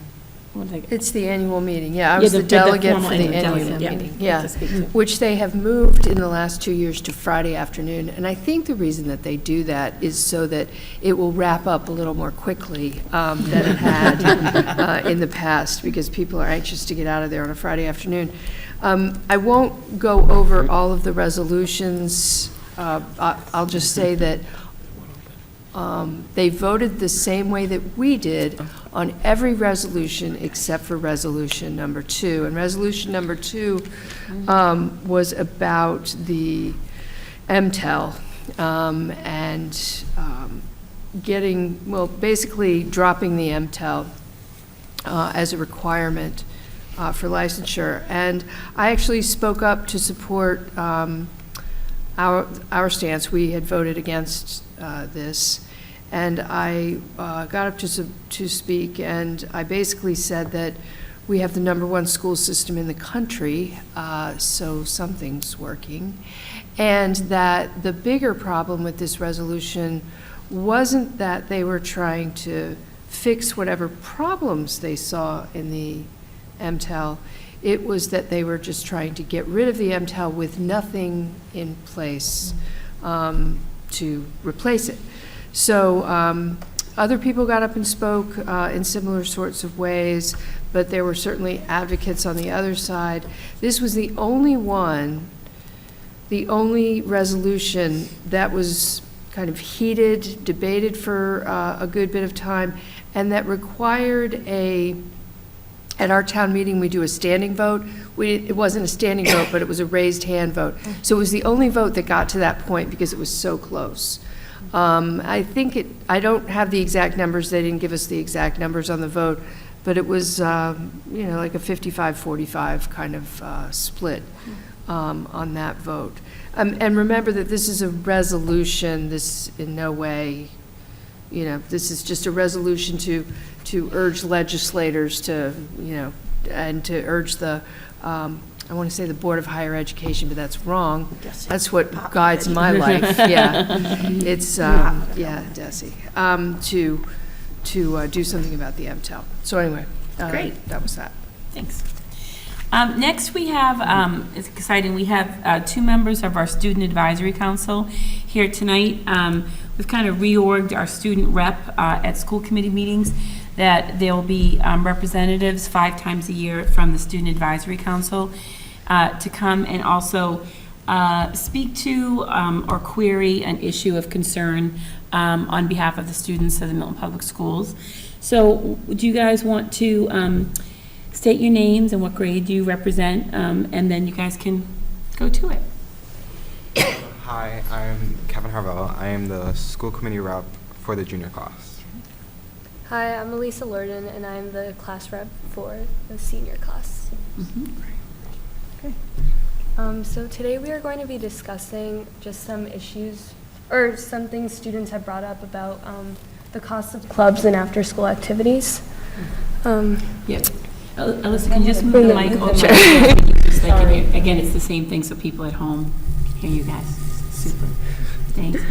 what did I get? It's the annual meeting, yeah. I Yeah, was the the delegate formal for the annual annual delegate, yeah, meeting, to yeah. speak to. Which they have moved in the last 2 years to Friday afternoon. And I think the reason that they do that is so that it will wrap up a little more quickly than it had in the past, because people are anxious to get out of there on a Friday afternoon. I won't go over all of the resolutions. I'll just say that they voted the same way that we did on every resolution except for resolution number 2. And resolution number 2 was about the MTEL and getting, well, basically dropping the MTEL as a requirement for licensure. And I actually spoke up to support our stance. We had voted against this, and I got up to speak, and I basically said that we have the #1 school system in the country, so something's working, and that the bigger problem with this resolution wasn't that they were trying to fix whatever problems they saw in the MTEL. It was that they were just trying to get rid of the MTEL with nothing in place to replace it. So other people got up and spoke in similar sorts of ways, but there were certainly advocates on the other side. This was the only one, the only resolution that was kind of heated, debated for a good bit of time, and that required at our town meeting, we do a standing vote. It wasn't a standing vote, but it was a raised hand vote. So it was the only vote that got to that point because it was so close. I think I don't have the exact numbers. They didn't give us the exact numbers on the vote, but it was, like a 55-45 kind of split on that vote. And remember that this is a resolution. This in no way, this is just a resolution to urge legislators to, and to urge the, I want to say the Board of Higher Education, but that's wrong. That's what guides my life, yeah. It's, DESE, to do something about the MTEL. So anyway, Great. That was that. Thanks. Next, we have, it's exciting, we have 2 members of our Student Advisory Council here tonight. We've kind of reorged our student rep at school committee meetings, that there will be representatives 5 times a year from the Student Advisory Council to come and also speak to or query an issue of concern on behalf of the students of the Milton Public Schools. So do you guys want to state your names and what grade you represent, and then you guys can go to it. Hi, I'm Kevin Harvell. I am the school committee rep for the junior class. Hi, I'm Elisa Lorden, and I'm the class rep for the senior class. Okay. So today we are going to be discussing just some issues, or some things students have brought up about the cost of clubs and after-school activities. Yeah. Alyssa, can you just move the mic over? Sure. Just like again, it's the same thing, so people at home hear you guys. Super. Thanks.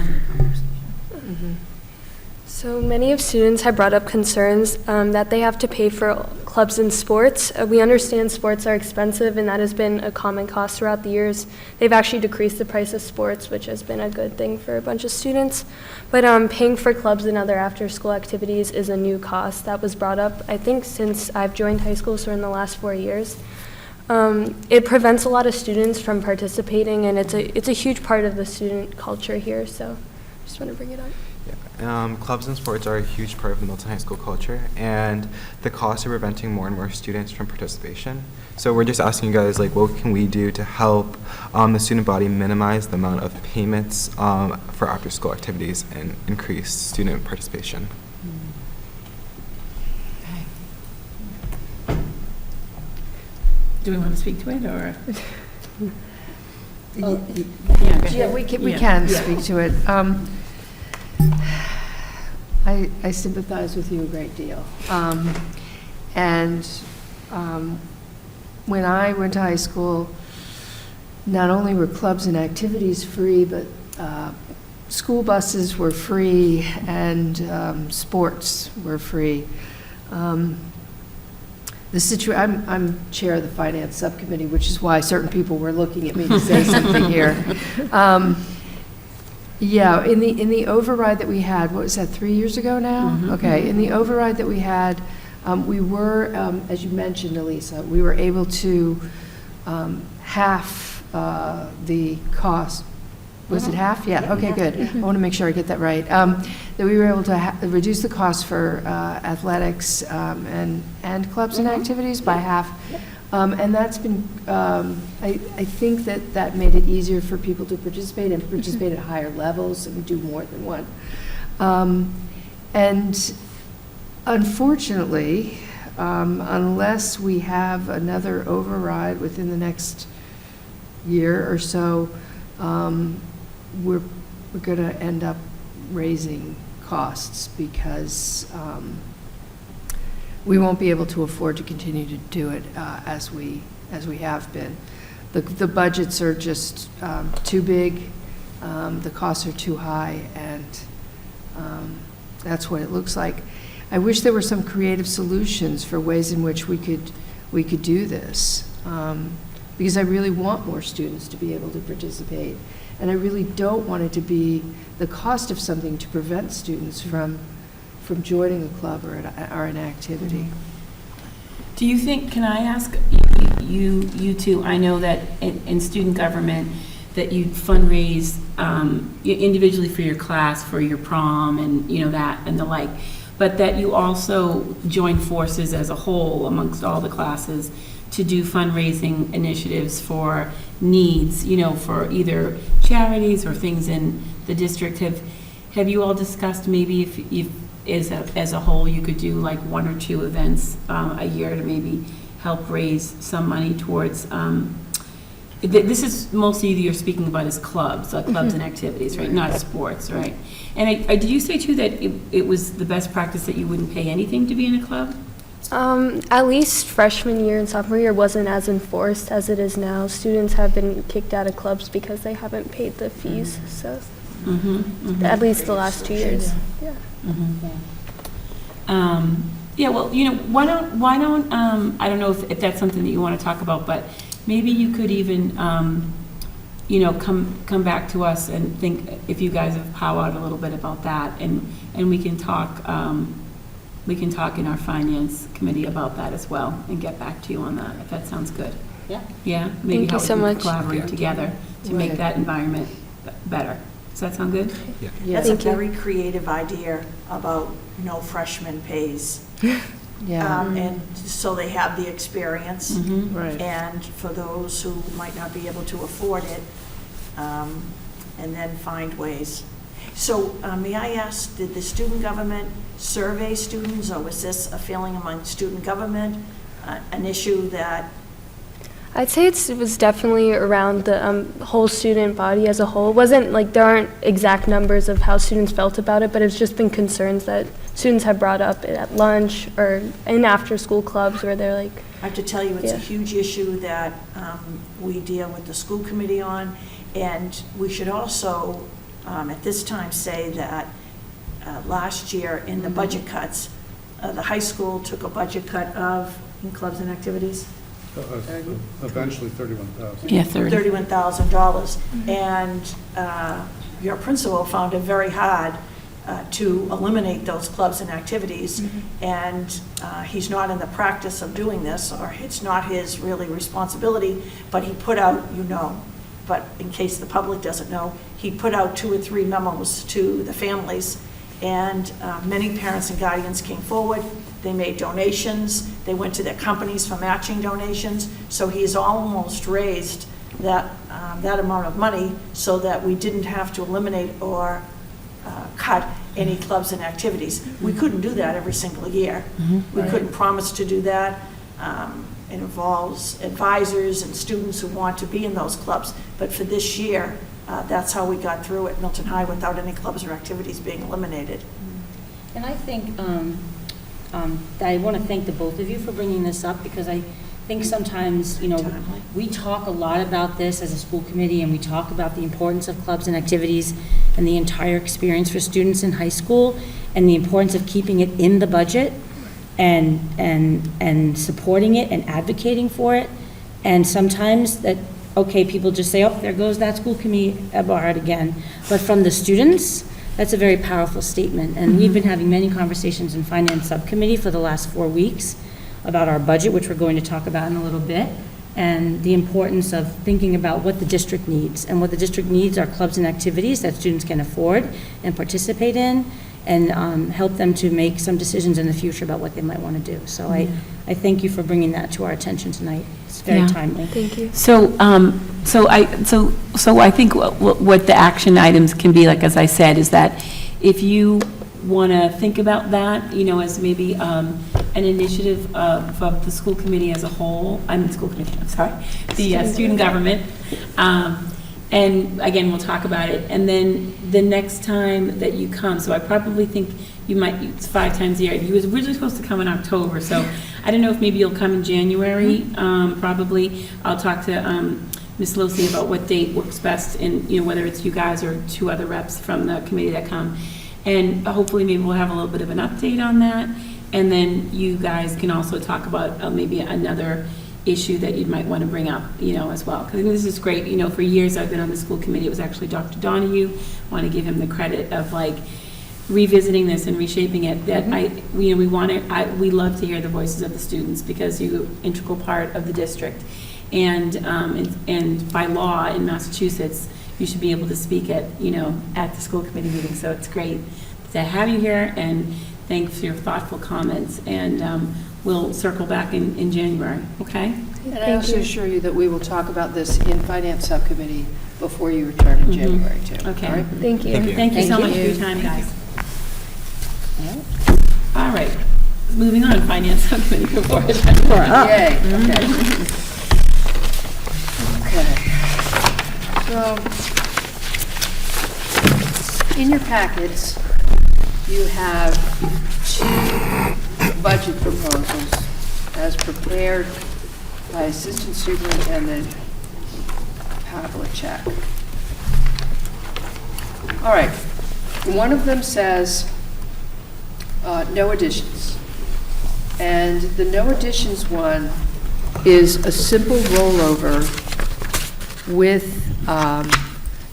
So many of students have brought up concerns that they have to pay for clubs and sports. We understand sports are expensive, and that has been a common cost throughout the years. They've actually decreased the price of sports, which has been a good thing for a bunch of students. But paying for clubs and other after-school activities is a new cost that was brought up, I think, since I've joined high school, so in the last 4 years. It prevents a lot of students from participating, and it's a huge part of the student culture here, so I just want to bring it up. Clubs and sports are a huge part of the Milton High School culture, and the costs are preventing more and more students from participation. So we're just asking you guys, what can we do to help the student body minimize the amount of payments for after-school activities and increase student participation? Do we want to speak to it, or? Yeah, we can speak to it. I sympathize with you a great deal. And when I went to high school, not only were clubs and activities free, but school buses were free and sports were free. I'm chair of the finance subcommittee, which is why certain people were looking at me to say something here. Yeah, in the override that we had, what was that, 3 years ago now? Mm-hmm. Okay, in the override that we had, we were, as you mentioned, Elisa, we were able to half the cost. Was it half? Yeah, okay, good. I want to make sure I get that right. That we were able to reduce the cost for athletics and clubs and activities by half. And that's been, I think that made it easier for people to participate and participate at higher levels and do more than one. And unfortunately, unless we have another override within the next year or so, we're going to end up raising costs because we won't be able to afford to continue to do it as we have been. The budgets are just too big, the costs are too high, and that's what it looks like. I wish there were some creative solutions for ways in which we could do this, because I really want more students to be able to participate. And I really don't want it to be the cost of something to prevent students from joining a club or an activity. Do you think, can I ask you two, I know that in student government that you fundraise individually for your class, for your prom and that and the like, but that you also join forces as a whole amongst all the classes to do fundraising initiatives for needs, for either charities or things in the district. Have you all discussed maybe if as a whole you could do like 1 or 2 events a year to maybe help raise some money towards, this is mostly you're speaking about as clubs, clubs and activities, right? Not sports, right? And did you say too that it was the best practice that you wouldn't pay anything to be in a club? At least freshman year and sophomore year wasn't as enforced as it is now. Students have been kicked out of clubs because they haven't paid the fees, so at least the last 2 years. Yeah. Yeah, well, why don't I don't know if that's something that you want to talk about, but maybe you could even, come back to us and think if you guys have powwowed a little bit about that, and we can talk in our finance committee about that as well and get back to you on that, if that sounds good. Yeah. Yeah, maybe Thank how you we so can much. collaborate together to make that environment better. Does that sound good? That's a very creative idea about no freshman pays. Yeah. And so they have the experience. Right. And for those who might not be able to afford it, and then find ways. So may I ask, did the student government survey students, or was this a feeling among student government, an issue that? I'd say it was definitely around the whole student body as a whole. It wasn't like there aren't exact numbers of how students felt about it, but it's just been concerns that students have brought up at lunch or in after-school clubs where they're like. I have to tell you, it's a huge issue that we deal with the school committee on, and we should also, at this time, say that last year in the budget cuts, the high school took a budget cut of, in clubs and activities? Eventually $31,000. Yeah, $31,000. And your principal found it very hard to eliminate those clubs and activities. And he's not in the practice of doing this, or it's not his really responsibility, but he put out, but in case the public doesn't know, he put out 2 or 3 memos to the families, and many parents and guardians came forward. They made donations. They went to their companies for matching donations. So he's almost raised that amount of money so that we didn't have to eliminate or cut any clubs and activities. We couldn't do that every single year. We couldn't promise to do that. It involves advisors and students who want to be in those clubs. But for this year, that's how we got through at Milton High without any clubs or activities being eliminated. And I think that I want to thank the both of you for bringing this up, because I think sometimes, we talk a lot about this as a school committee, and we talk about the importance of clubs and activities and the entire experience for students in high school, and the importance of keeping it in the budget and supporting it and advocating for it. And sometimes that, okay, people just say, oh, there goes that school committee bar again. But from the students, that's a very powerful statement. And we've been having many conversations in Finance Subcommittee for the last 4 weeks about our budget, which we're going to talk about in a little bit, and the importance of thinking about what the district needs. And what the district needs are clubs and activities that students can afford and participate in, and help them to make some decisions in the future about what they might want to do. So I thank you for bringing that to our attention tonight. It's very timely. Thank you. So I think what the action items can be, like, as I said, is that if you want to think about that, as maybe an initiative of the school committee as a whole, the student government, and again, we'll talk about it. And then the next time that you come, so I probably think it's 5 times a year. He was originally supposed to come in October, so I don't know if maybe you'll come in January, probably. I'll talk to Ms. Losi about what date works best, and whether it's you guys or 2 other reps from the committee that come. And hopefully maybe we'll have a little bit of an update on that. And then you guys can also talk about maybe another issue that you might want to bring up, as well. Because I think this is great. For years I've been on the school committee. It was actually Dr. Donahue. I want to give him the credit of revisiting this and reshaping it. That we love to hear the voices of the students, because you're an integral part of the district. And by law in Massachusetts, you should be able to speak at the school committee meeting. So it's great to have you here, and thanks for your thoughtful comments. And we'll circle back in January, okay? And I also assure you that we will talk about this in Finance Subcommittee before you return in January, too. Okay. All right? Thank you. Thank you so much for your time, guys. All right, moving on, Finance Subcommittee report. Yay, okay. Okay. So, in your packets, you have 2 budget proposals as prepared by Assistant Superintendent Pavlicek. All right. One of them says no additions. And the no additions one is a simple rollover with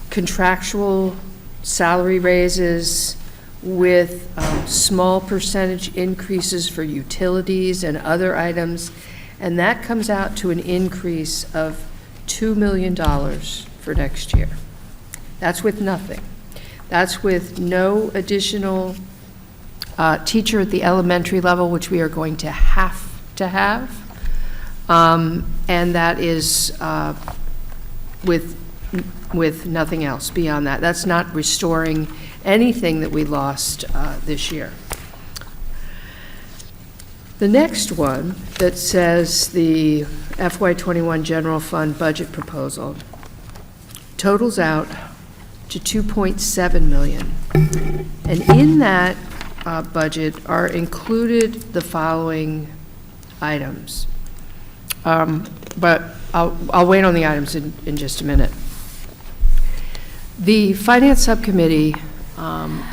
contractual salary raises, with small percentage increases for utilities and other items, and that comes out to an increase of $2 million for next year. That's with nothing. That's with no additional teacher at the elementary level, which we are going to have, and that is with nothing else beyond that. That's not restoring anything that we lost this year. The next one that says the FY21 general fund budget proposal totals out to $2.7 million. And in that budget are included the following items. But I'll wait on the items in just a minute. The Finance Subcommittee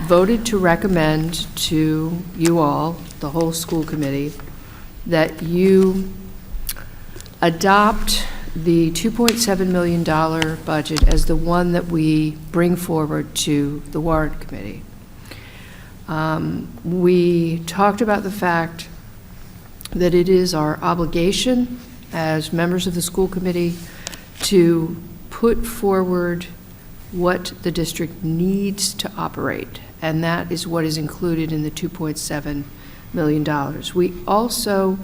voted to recommend to you all, the whole school committee, that you adopt the $2.7 million budget as the one that we bring forward to the warrant committee. We talked about the fact that it is our obligation as members of the school committee to put forward what the district needs to operate, and that is what is included in the $2.7 million. We also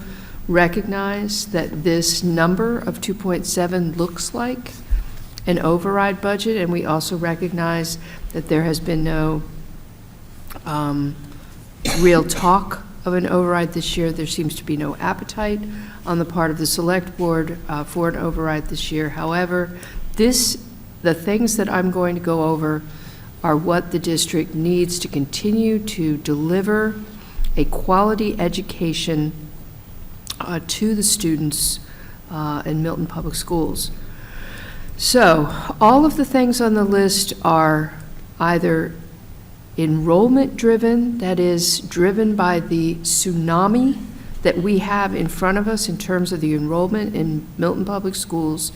recognize that this number of 2.7 looks like an override budget, and we also recognize that there has been no real talk of an override this year. There seems to be no appetite on the part of the Select Board for an override this year. However, the things that I'm going to go over are what the district needs to continue to deliver a quality education to the students in Milton Public Schools. So, all of the things on the list are either enrollment-driven, that is, driven by the tsunami that we have in front of us in terms of the enrollment in Milton Public Schools,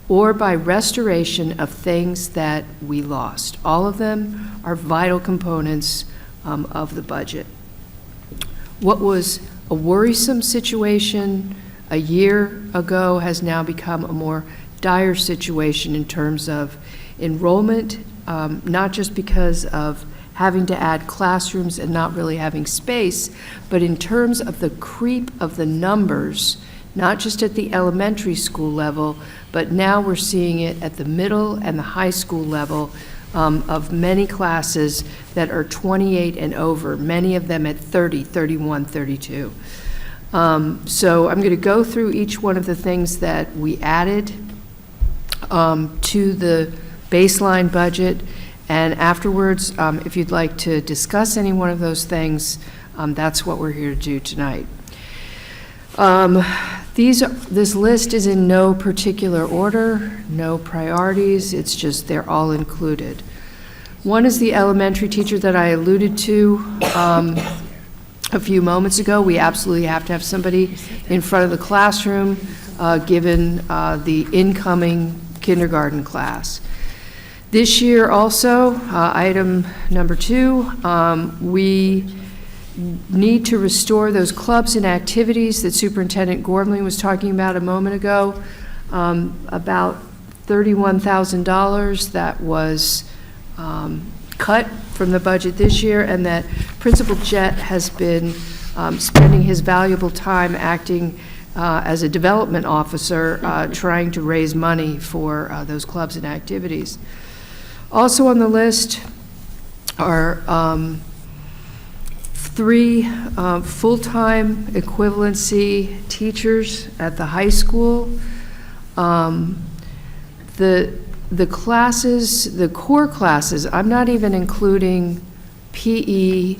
or by restoration of things that we lost. All of them are vital components of the budget. What was a worrisome situation a year ago has now become a more dire situation in terms of enrollment, not just because of having to add classrooms and not really having space, but in terms of the creep of the numbers, not just at the elementary school level, but now we're seeing it at the middle and the high school level of many classes that are 28 and over, many of them at 30, 31, 32. So I'm going to go through each one of the things that we added to the baseline budget, and afterwards, if you'd like to discuss any one of those things, that's what we're here to do tonight. This list is in no particular order, no priorities, it's just they're all included. One is the elementary teacher that I alluded to a few moments ago. We absolutely have to have somebody in front of the classroom given the incoming kindergarten class. This year also, item number 2, we need to restore those clubs and activities that Superintendent Gormley was talking about a moment ago, about $31,000 that was cut from the budget this year, and that Principal Jett has been spending his valuable time acting as a development officer, trying to raise money for those clubs and activities. Also on the list are 3 full-time equivalency teachers at the high school. The classes, the core classes, I'm not even including PE,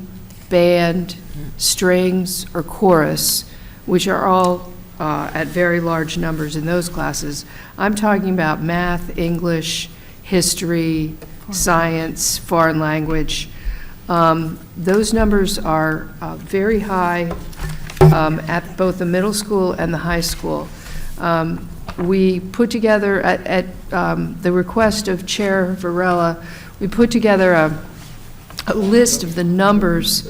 band, strings, or chorus, which are all at very large numbers in those classes. I'm talking about math, English, history, science, foreign language. Those numbers are very high at both the middle school and the high school. We put together, at the request of Chair Varela, we put together a list of the numbers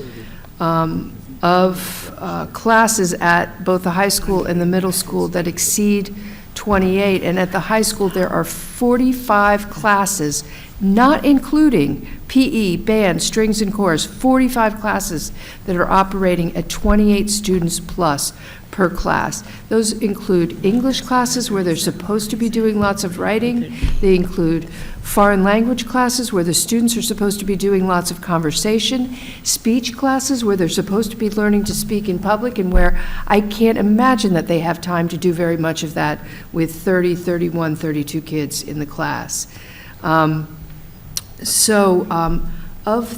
of classes at both the high school and the middle school that exceed 28, and at the high school there are 45 classes, not including PE, band, strings, and chorus, 45 classes that are operating at 28 students plus per class. Those include English classes where they're supposed to be doing lots of writing. They include foreign language classes where the students are supposed to be doing lots of conversation, speech classes where they're supposed to be learning to speak in public, and where I can't imagine that they have time to do very much of that with 30, 31, 32 kids in the class. Of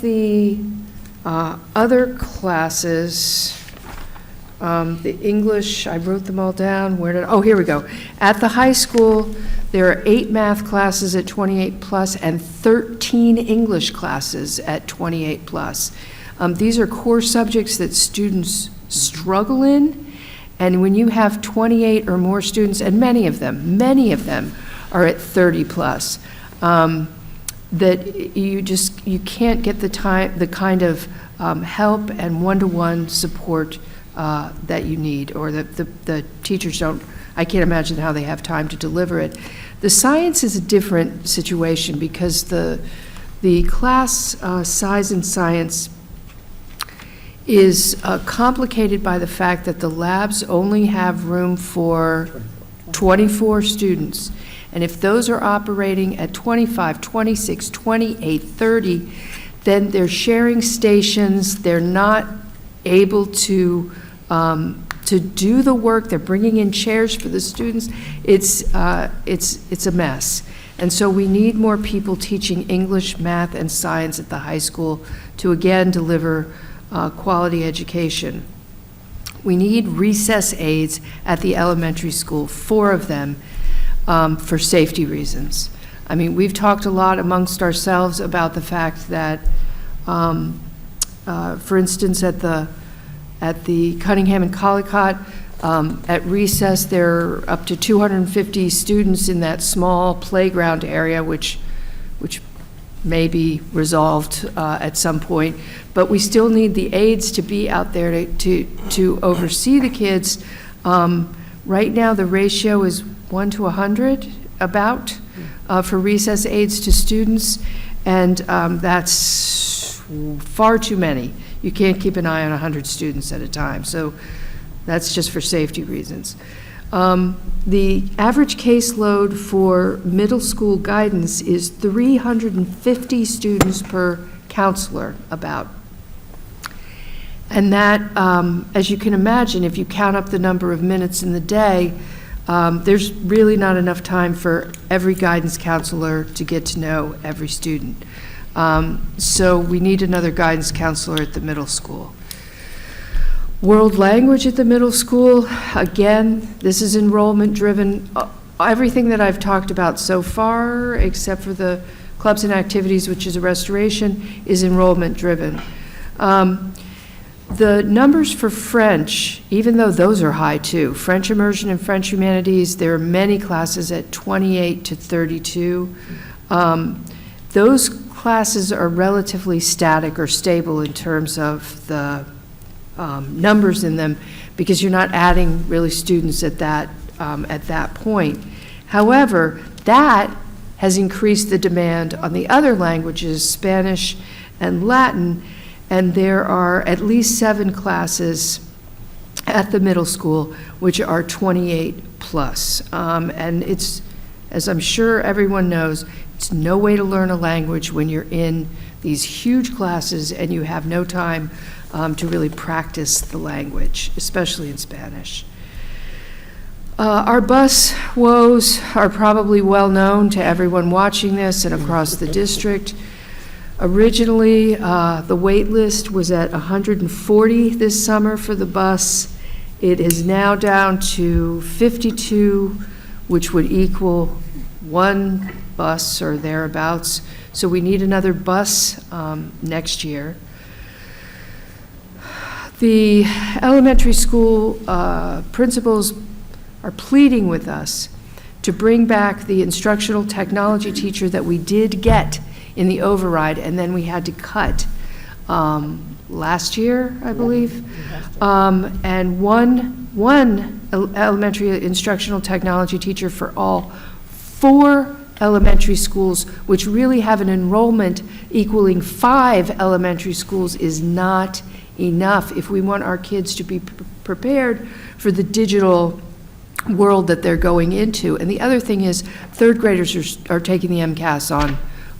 the other classes, the English, I wrote them all down. Here we go. At the high school, there are 8 math classes at 28 plus and 13 English classes at 28 plus. These are core subjects that students struggle in, and when you have 28 or more students, and many of them are at 30 plus, that you can't get the kind of help and one-to-one support that you need, or that the teachers don't. I can't imagine how they have time to deliver it. The science is a different situation because the class size in science is complicated by the fact that the labs only have room for 24 students. And if those are operating at 25, 26, 28, 30, then they're sharing stations. They're not able to to do the work. They're bringing in chairs for the students. It's a mess. And so we need more people teaching English, math, and science at the high school to, again, deliver quality education. We need recess aides at the elementary school, 4 of them, for safety reasons. I mean, we've talked a lot amongst ourselves about the fact that, for instance, at the Cunningham and Collicott, at recess, there are up to 250 students in that small playground area, which may be resolved at some point. But we still need the aides to be out there to oversee the kids. Right now, the ratio is 1 to 100, about, for recess aides to students, and that's far too many. You can't keep an eye on 100 students at a time, so that's just for safety reasons. The average caseload for middle school guidance is 350 students per counselor, about. And that, as you can imagine, if you count up the number of minutes in the day, there's really not enough time for every guidance counselor to get to know every student. So we need another guidance counselor at the middle school. World language at the middle school, again, this is enrollment driven. Everything that I've talked about so far, except for the clubs and activities, which is a restoration, is enrollment driven. The numbers for French, even though those are high too, French immersion and French humanities, there are many classes at 28 to 32. Those classes are relatively static or stable in terms of the numbers in them, because you're not adding really students at that point. However, that has increased the demand on the other languages, Spanish and Latin, and there are at least 7 classes at the middle school which are 28 plus. And it's, as I'm sure everyone knows, it's no way to learn a language when you're in these huge classes and you have no time to really practice the language, especially in Spanish. Our bus woes are probably well known to everyone watching this and across the district. Originally, the wait list was at 140 this summer for the bus. It is now down to 52, which would equal 1 bus or thereabouts. So we need another bus next year. The elementary school principals are pleading with us to bring back the instructional technology teacher that we did get in the override, and then we had to cut last year, I believe. And one elementary instructional technology teacher for all 4 elementary schools, which really have an enrollment equaling 5 elementary schools, is not enough if we want our kids to be prepared for the digital world that they're going into. And the other thing is, 3rd graders are taking the MCAS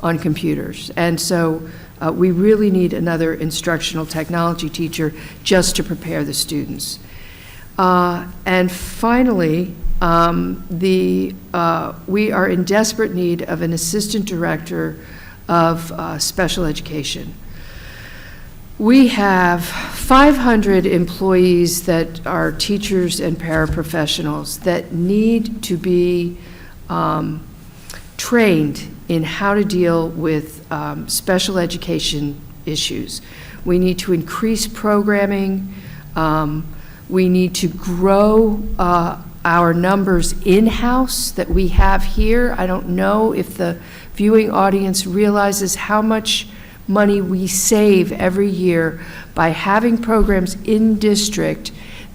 on computers. And so we really need another instructional technology teacher just to prepare the students. And finally, we are in desperate need of an assistant director of special education. We have 500 employees that are teachers and paraprofessionals that need to be trained in how to deal with special education issues. We need to increase programming. We need to grow our numbers in-house that we have here. I don't know if the viewing audience realizes how much money we save every year by having programs in district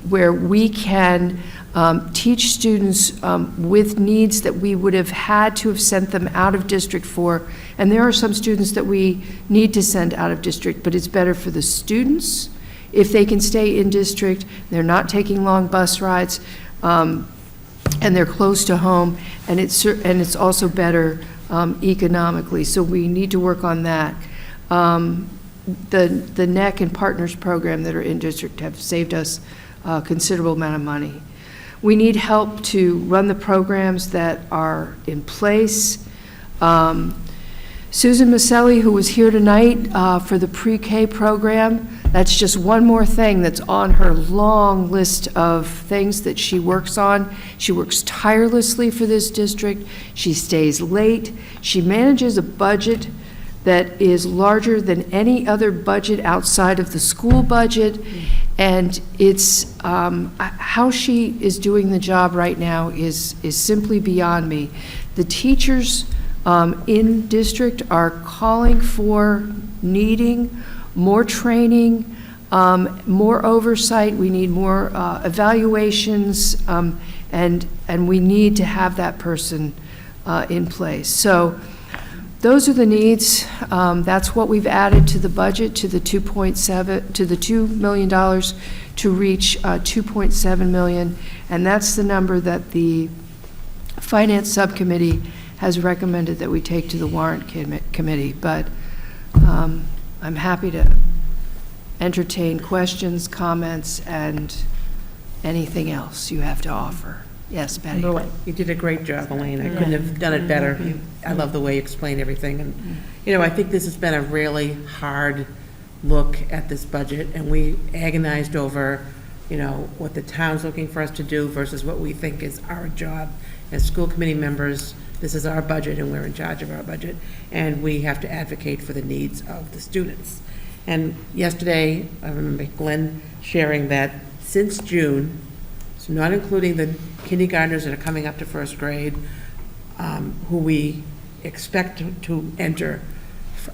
where we can teach students with needs that we would have had to have sent them out of district for. And there are some students that we need to send out of district, but it's better for the students if they can stay in district, they're not taking long bus rides, and they're close to home, and it's also better economically. So we need to work on that. the NEC and Partners program that are in district have saved us a considerable amount of money. We need help to run the programs that are in place. Susan Maselli, who was here tonight for the pre-K program, that's just one more thing that's on her long list of things that she works on. She works tirelessly for this district. She stays late. She manages a budget that is larger than any other budget outside of the school budget. And it's, how she is doing the job right now is simply beyond me. The teachers in district are calling for, needing more training, more oversight. We need more evaluations, and we need to have that person in place. So those are the needs. That's what we've added to the budget, to the $2 million to reach 2.7 million, and that's the number that the Finance Subcommittee has recommended that we take to the Warrant Committee. But I'm happy to entertain questions, comments, and anything else you have to offer. Yes, Betty? You did a great job, Elaine. I couldn't have done it better. I love the way you explained everything. And, you know, I think this has been a really hard look at this budget, and we agonized over, you know, what the town's looking for us to do versus what we think is our job. As school committee members, this is our budget, and we're in charge of our budget, and we have to advocate for the needs of the students. And yesterday, I remember Glenn sharing that since June, so not including the kindergartners that are coming up to first grade, who we expect to enter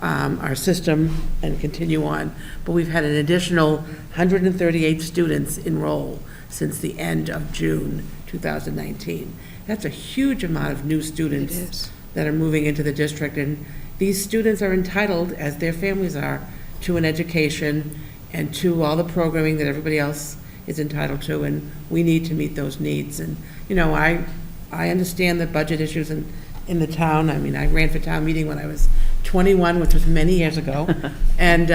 our system and continue on, but we've had an additional 138 students enroll since the end of June 2019. That's a huge amount of new students that are moving into the district, and these students are entitled, as their families are, to an education and to all the programming that everybody else is entitled to, and we need to meet those needs. And, you know, I understand the budget issues in the town. I mean, I ran for town meeting when I was 21, which was many years ago, and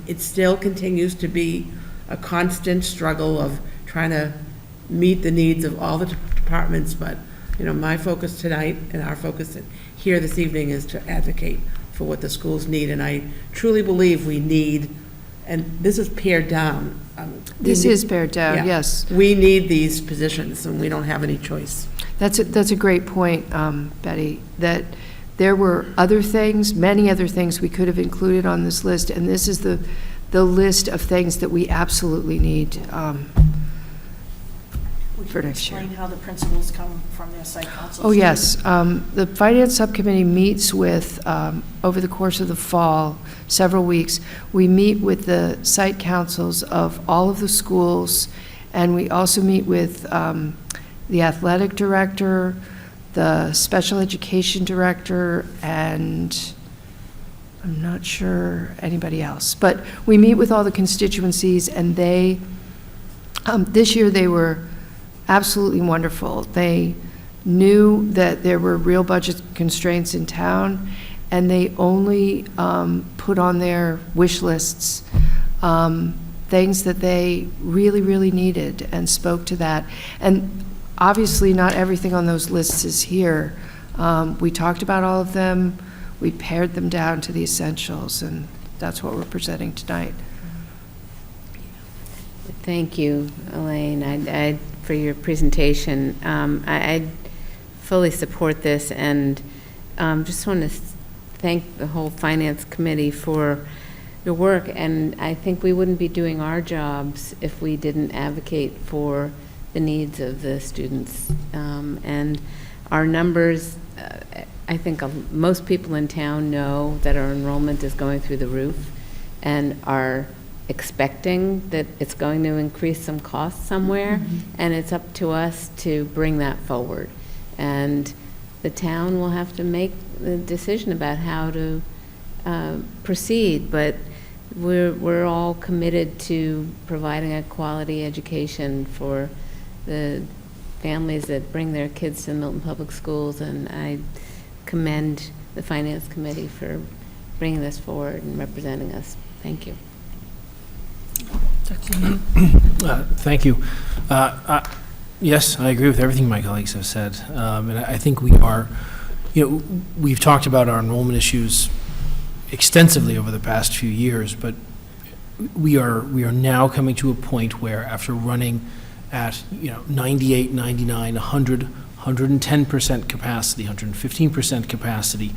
it still continues to be a constant struggle of trying to meet the needs of all the departments. But, you know, my focus tonight and our focus here this evening is to advocate for what the schools need, and I truly believe we need, and this is pared down. This is pared down, yes. We need these positions, and we don't have any choice. That's a great point, Betty, that there were other things, many other things we could have included on this list, and this is the list of things that we absolutely need for next year. Explain how the principals come from their site councils. Oh, yes. The Finance Subcommittee meets with, over the course of the fall, several weeks, we meet with the site councils of all of the schools, and we also meet with the athletic director, the special education director, and I'm not sure anybody else. But we meet with all the constituencies, and they, this year they were absolutely wonderful. They knew that there were real budget constraints in town, and they only put on their wish lists things that they really, really needed, and spoke to that. And obviously, not everything on those lists is here. We talked about all of them. We pared them down to the essentials, and that's what we're presenting tonight. Thank you, Elaine, for your presentation. I fully support this, and just want to thank the whole Finance Committee for your work. And I think we wouldn't be doing our jobs if we didn't advocate for the needs of the students. And our numbers, I think most people in town know that our enrollment is going through the roof, and are expecting that it's going to increase some costs somewhere, and it's up to us to bring that forward. And the town will have to make the decision about how to proceed, but we're all committed to providing a quality education for the families that bring their kids to Milton Public Schools, and I commend the Finance Committee for bringing this forward and representing us. Thank you. Thank you. Yes, I agree with everything my colleagues have said. And I think we are, we've talked about our enrollment issues extensively over the past few years, but we are now coming to a point where after running at 98, 99, 100, 110% capacity, 115% capacity,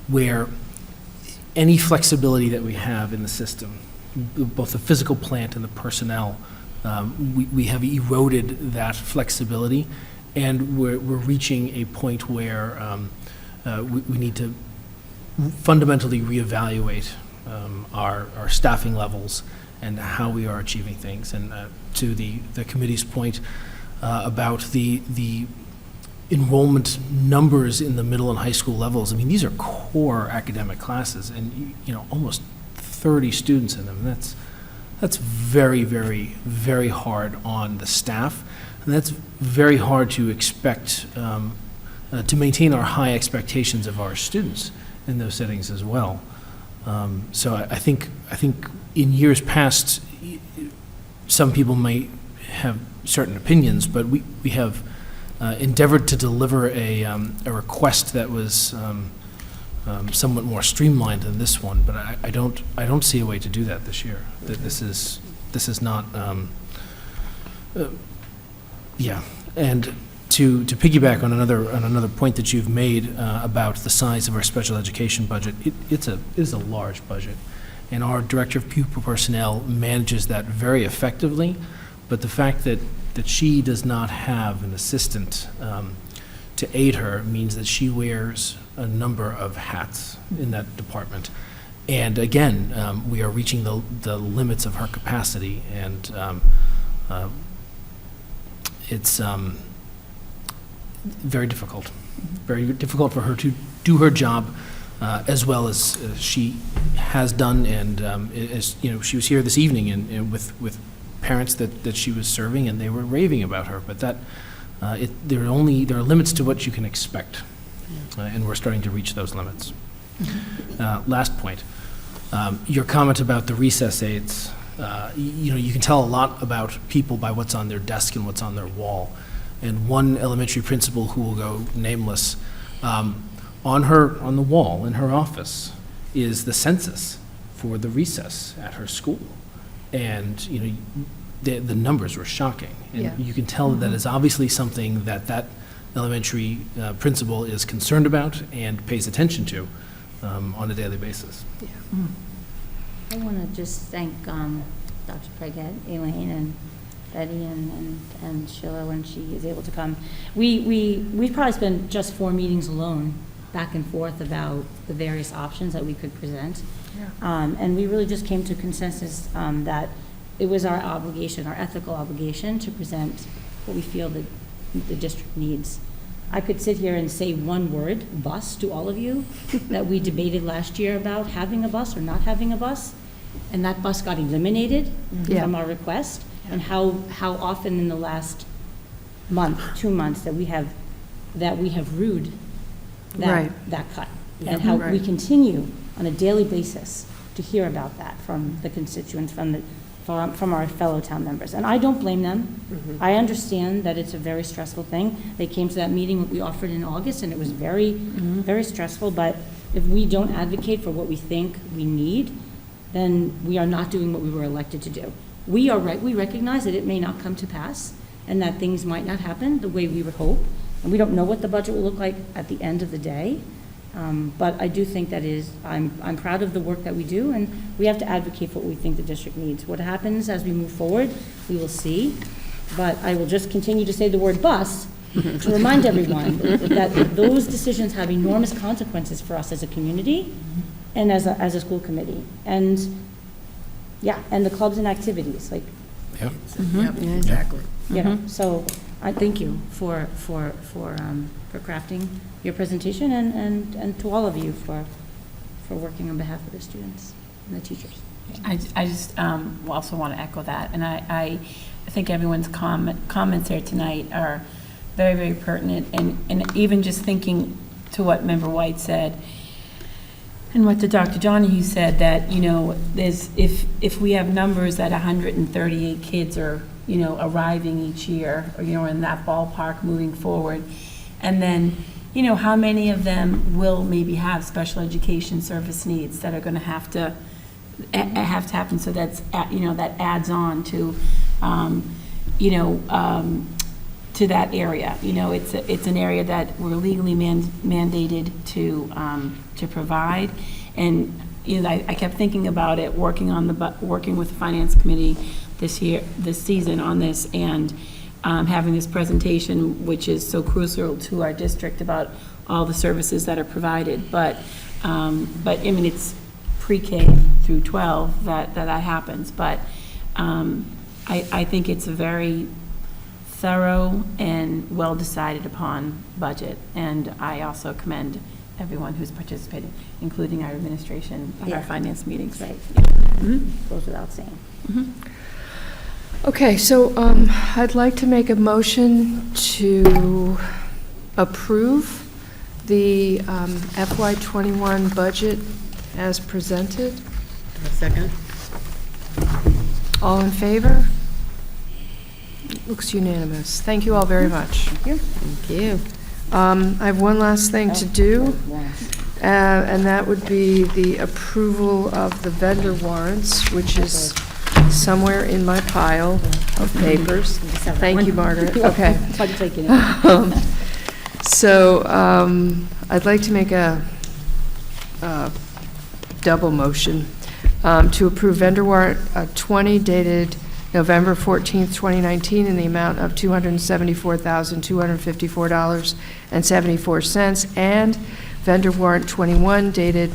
where any flexibility that we have in the system, both the physical plant and the personnel, we have eroded that flexibility, and we're reaching a point where we need to fundamentally reevaluate our staffing levels and how we are achieving things. And to the committee's point about the enrollment numbers in the middle and high school levels, I mean, these are core academic classes, and almost 30 students in them. That's very, very, very hard on the staff, and that's very hard to expect to maintain our high expectations of our students in those settings as well. So I think in years past, some people might have certain opinions, but we have endeavored to deliver a request that was somewhat more streamlined than this one, but I don't see a way to do that this year. This is not yeah. And to piggyback on another point that you've made about the size of our special education budget, it is a large budget, and our director of pupil personnel manages that very effectively. But the fact that she does not have an assistant to aid her means that she wears a number of hats in that department. And again, we are reaching the limits of her capacity, and it's very difficult for her to do her job as well as she has done. And as she was here this evening and with parents that she was serving, and they were raving about her. But that there are limits to what you can expect, and we're starting to reach those limits. Last point, your comment about the recess aides. You can tell a lot about people by what's on their desk and what's on their wall. And one elementary principal, who will go nameless, on the wall in her office is the census for the recess at her school. And the numbers were shocking, and you can tell that is obviously something that elementary principal is concerned about and pays attention to on a daily basis. I want to just thank Dr. Preggett, Elaine, and Betty, and Sheila when she is able to come. We probably spent just 4 meetings alone, back and forth about the various options that we could present. And we really just came to consensus that it was our obligation, our ethical obligation, to present what we feel that the district needs. I could sit here and say one word, bus, to all of you, that we debated last year about having a bus or not having a bus, and that bus got eliminated from our request, and how often in the last month, 2 months, that we have rued that cut, and how we continue on a daily basis to hear about that from the constituents, from our fellow town members. And I don't blame them. I understand that it's a very stressful thing. They came to that meeting that we offered in August, and it was very, very stressful. But if we don't advocate for what we think we need, then we are not doing what we were elected to do. We recognize that it may not come to pass, and that things might not happen the way we would hope. And we don't know what the budget will look like at the end of the day. But I do think that I'm proud of the work that we do, and we have to advocate for what we think the district needs. What happens as we move forward, we will see. But I will just continue to say the word bus to remind everyone that those decisions have enormous consequences for us as a community and as a school committee. And and the clubs and activities, like. Exactly. So I thank you for crafting your presentation, and to all of you for working on behalf of the students and the teachers. I just also want to echo that, and I think everyone's comments here tonight are very, very pertinent, and even just thinking to what Member White said, And what to Dr. Donahue said, that, there's, if we have numbers that 138 kids are, arriving each year, or, in that ballpark moving forward, and then, how many of them will maybe have special education service needs that are going to have to happen, so that's, that adds on to, to that area. It's an area that we're legally mandated to provide. And I kept thinking about it, working with the finance committee this season on this, and having this presentation, which is so crucial to our district about all the services that are provided. But I mean, it's pre-K through 12 that happens. But I think it's a very thorough and well decided upon budget, and I also commend everyone who's participated, including our administration at our finance meetings. Right. Mm-hmm. Goes without saying. Mm-hmm. Okay, so I'd like to make a motion to approve the FY21 budget as presented. A second. All in favor? Looks unanimous. Thank you all very much. Thank you. Thank you. I have one last thing to do, and that would be the approval of the vendor warrants, which is somewhere in my pile of papers. Thank you, Margaret. Okay. So I'd like to make a double motion to approve vendor warrant 20 dated November 14th, 2019, in the amount of $274,254.74, and vendor warrant 21 dated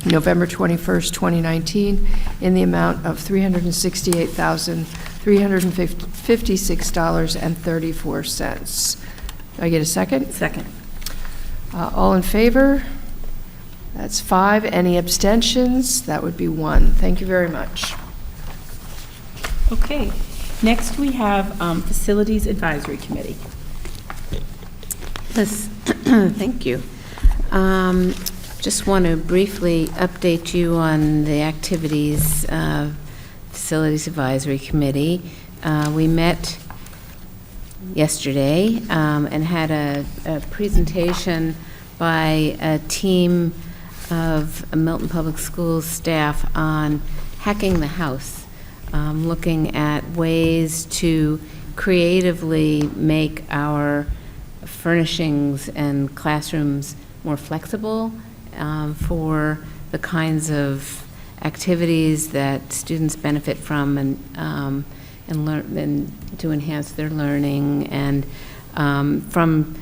November 21st, 2019, in the amount of $368,356.34. Do I get a second? Second. All in favor? That's 5. Any abstentions? That would be 1. Thank you very much. Okay. Next, we have Facilities Advisory Committee. Yes, thank you. Just want to briefly update you on the activities of Facilities Advisory Committee. We met yesterday and had a presentation by a team of Milton Public Schools staff on hacking the house. Looking at ways to creatively make our furnishings and classrooms more flexible for the kinds of activities that students benefit from, and learn, and to enhance their learning. And from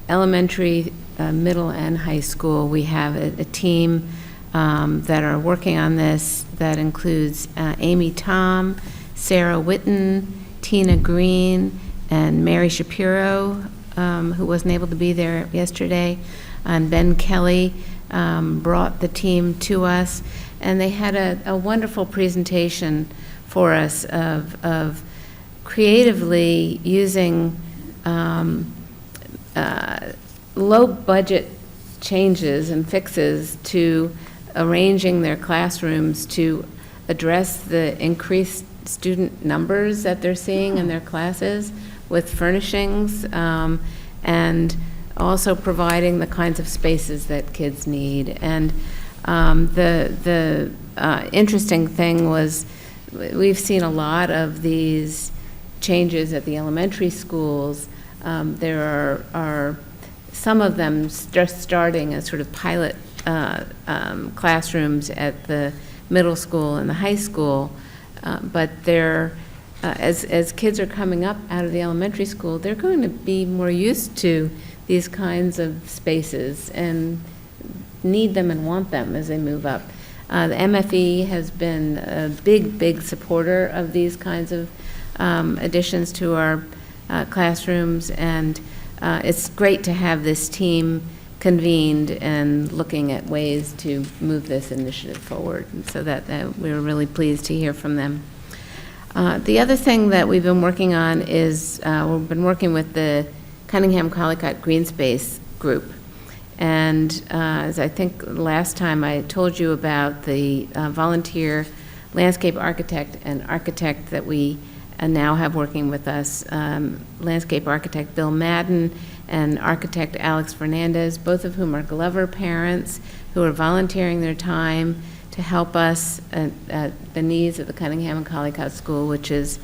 elementary, middle, and high school, we have a team that are working on this, that includes Amy Tom, Sarah Witten, Tina Green, and Mary Shapiro, who wasn't able to be there yesterday, and Ben Kelly brought the team to us, and they had a wonderful presentation for us of creatively using low budget changes and fixes to arranging their classrooms to address the increased student numbers that they're seeing in their classes with furnishings, and also providing the kinds of spaces that kids need. And the interesting thing was, we've seen a lot of these changes at the elementary schools. There are some of them just starting as sort of pilot classrooms at the middle school and the high school, but they're, as kids are coming up out of the elementary school, they're going to be more used to these kinds of spaces and need them and want them as they move up. The MFE has been a big supporter of these kinds of additions to our classrooms, and it's great to have this team convened and looking at ways to move this initiative forward, and so that we were really pleased to hear from them. The other thing that we've been working on is we've been working with the Cunningham Collicott Green Space group, And as I think last time I told you about the volunteer landscape architect and architect that we now have working with us, landscape architect Bill Madden and architect Alex Fernandez, both of whom are Glover parents who are volunteering their time to help us at the needs of the Cunningham and Collycott School, which is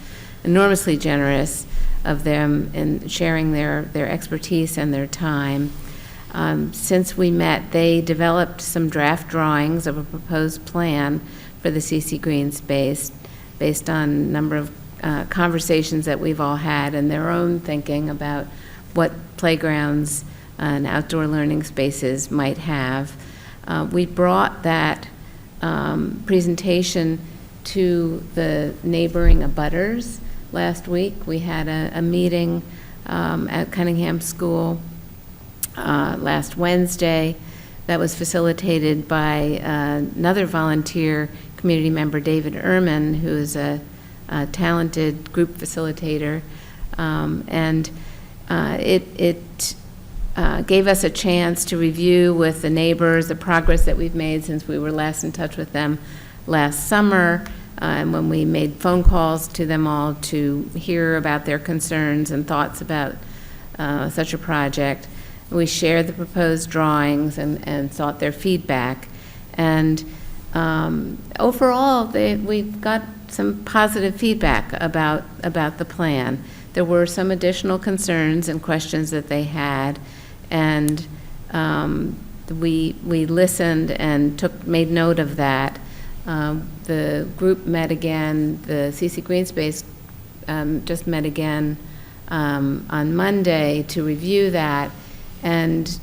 enormously generous of them in sharing their expertise and their time. Since we met, they developed some draft drawings of a proposed plan for the CC Green space based on a number of conversations that we've all had and their own thinking about what playgrounds and outdoor learning spaces might have. We brought that presentation to the neighboring abutters last week. We had a meeting at Cunningham School last Wednesday that was facilitated by another volunteer community member, David Ehrman, who is a talented group facilitator, and it gave us a chance to review with the neighbors the progress that we've made since we were last in touch with them last summer, and when we made phone calls to them all to hear about their concerns and thoughts about such a project. We shared the proposed drawings and sought their feedback. And overall, we've got some positive feedback about the plan. There were some additional concerns and questions that they had, and we listened and made note of that. The group met again, the CC Green Space just met again on Monday to review that, and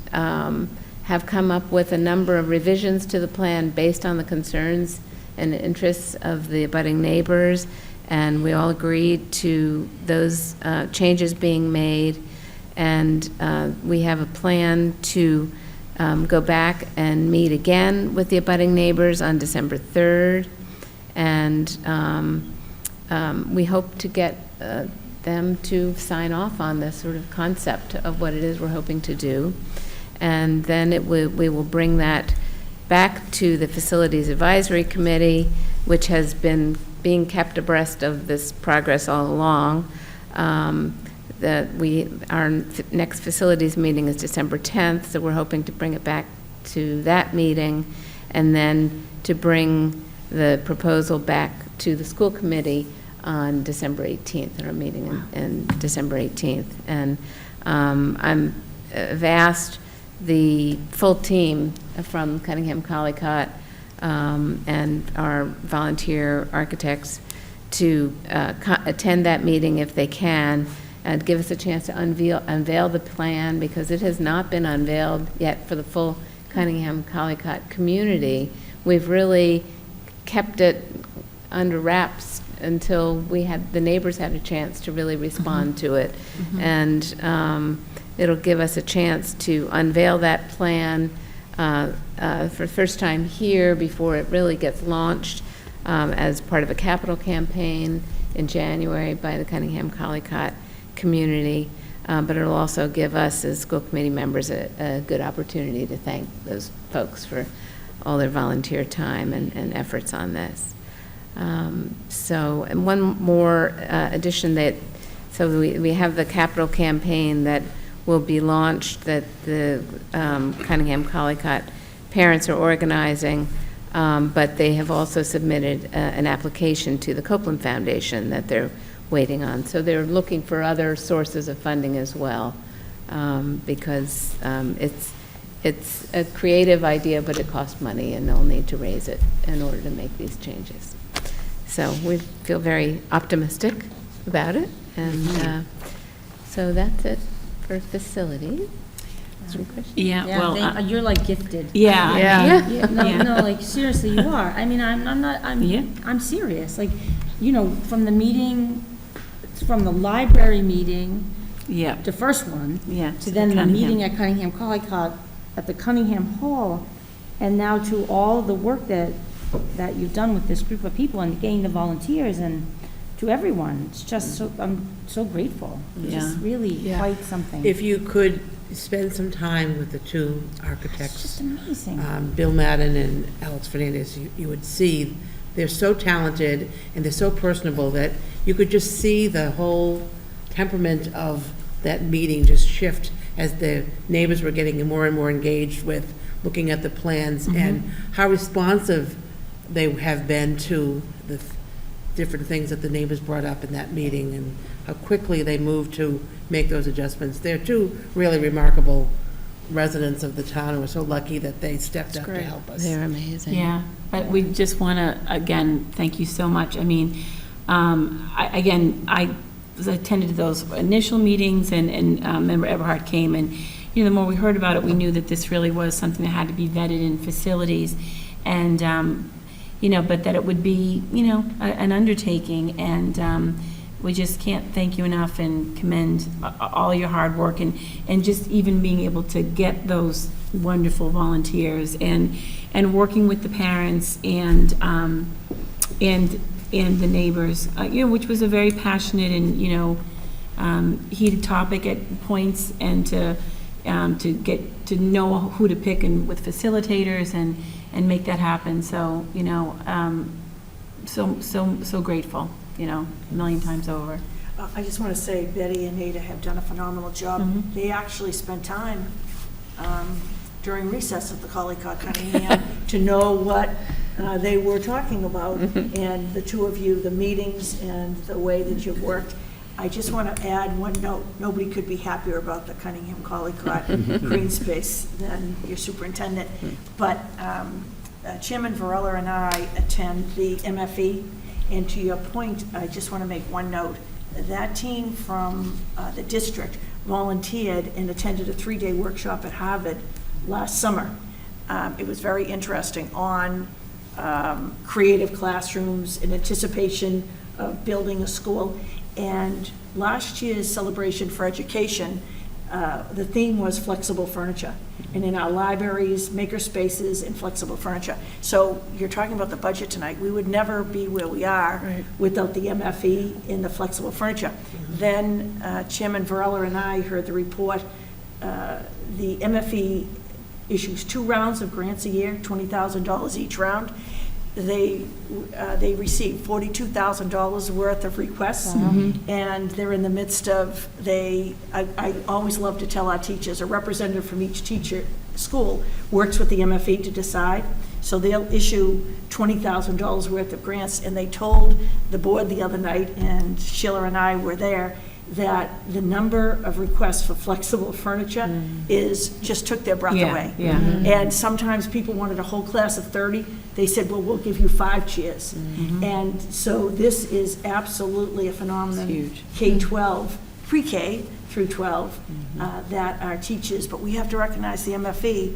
have come up with a number of revisions to the plan based on the concerns and interests of the abutting neighbors, and we all agreed to those changes being made, and we have a plan to go back and meet again with the abutting neighbors on December 3rd, and we hope to get them to sign off on this sort of concept of what it is we're hoping to do. And then we will bring that back to the Facilities Advisory Committee, which has been being kept abreast of this progress all along. Our next facilities meeting is December 10th, so we're hoping to bring it back to that meeting, and then to bring the proposal back to the school committee on December 18th, in our meeting in December 18th. And I've asked the full team from Cunningham Collycott and our volunteer architects to attend that meeting if they can, and give us a chance to unveil the plan, because it has not been unveiled yet for the full Cunningham Collycott community. We've really kept it under wraps until the neighbors had a chance to really respond to it. And it'll give us a chance to unveil that plan for the first time here before it really gets launched as part of a capital campaign in January by the Cunningham Collycott community. But it'll also give us as school committee members a good opportunity to thank those folks for all their volunteer time and efforts on this. So, and one more addition so we have the capital campaign that will be launched that the Cunningham Collycott parents are organizing, but they have also submitted an application to the Copeland Foundation that they're waiting on. So they're looking for other sources of funding as well, because it's a creative idea, but it costs money, and they'll need to raise it in order to make these changes. So we feel very optimistic about it, and so that's it for facilities. Some questions? Yeah, well, you're like gifted. Yeah. No, like seriously, you are. I mean, I'm serious. Like, from the meeting, from the library meeting, the first one, to then the meeting at Cunningham Collycott at the Cunningham Hall, and now to all the work that you've done with this group of people and getting the volunteers and to everyone. It's just so, I'm so grateful. It's just Yeah. really Yeah. quite something. If you could spend some time with the two It's architects, just amazing. Bill Madden and Alex Fernandez, you would see they're so talented and they're so personable that you could just see the whole temperament of that meeting just shift as the neighbors were getting more and more engaged with looking at the plans and how responsive they have been to the different things that the neighbors brought up in that meeting and how quickly they moved to make those adjustments. They're two really remarkable residents of the town and we're so lucky that they stepped up to help us. They're amazing. Yeah, but we just want to, again, thank you so much. I mean, I attended those initial meetings, and Member Eberhardt came, and, you know, the more we heard about it, we knew that this really was something that had to be vetted in facilities, and, you know, but that it would be, you know, an undertaking, and we just can't thank you enough and commend all your hard work, and just even being able to get those wonderful volunteers, and working with the parents, and the neighbors, you know, which was a very passionate and, you know, heated topic at points, and to get to know who to pick and with facilitators and make that happen. So, you know, so grateful, you know, a million times over. I just want to say Betty and Ada have done a phenomenal job. They actually spent time during recess at the Collycott Cunningham to know what they were talking about, and the two of you, the meetings and the way that you've worked. I just want to add one note. Nobody could be happier about the Cunningham Collycott green space than your superintendent. But Chairman Varela and I attend the MFE, and to your point, I just want to make one note. That team from the district volunteered and attended a 3-day workshop at Harvard last summer. It was very interesting on creative classrooms in anticipation of building a school. And last year's Celebration for Education, the theme was flexible furniture. And in our libraries, maker spaces, and flexible furniture. So you're talking about the budget tonight. We would never be where we are without the MFE and the flexible furniture. Then Chairman Varela and I heard the report. The MFE issues 2 rounds of grants a year, $20,000 each round. They received $42,000 worth of requests, and they're in the midst of, I always love to tell our teachers, a representative from each school works with the MFE to decide. So they'll issue $20,000 worth of grants, and they told the board the other night, and Sheila and I were there, that the number of requests for flexible furniture just took their breath away. And sometimes people wanted a whole class of 30. They said, well, we'll give you 5 chairs. And so this is absolutely a phenomenon. K-12, pre-K through 12, that our teachers, but we have to recognize the MFE.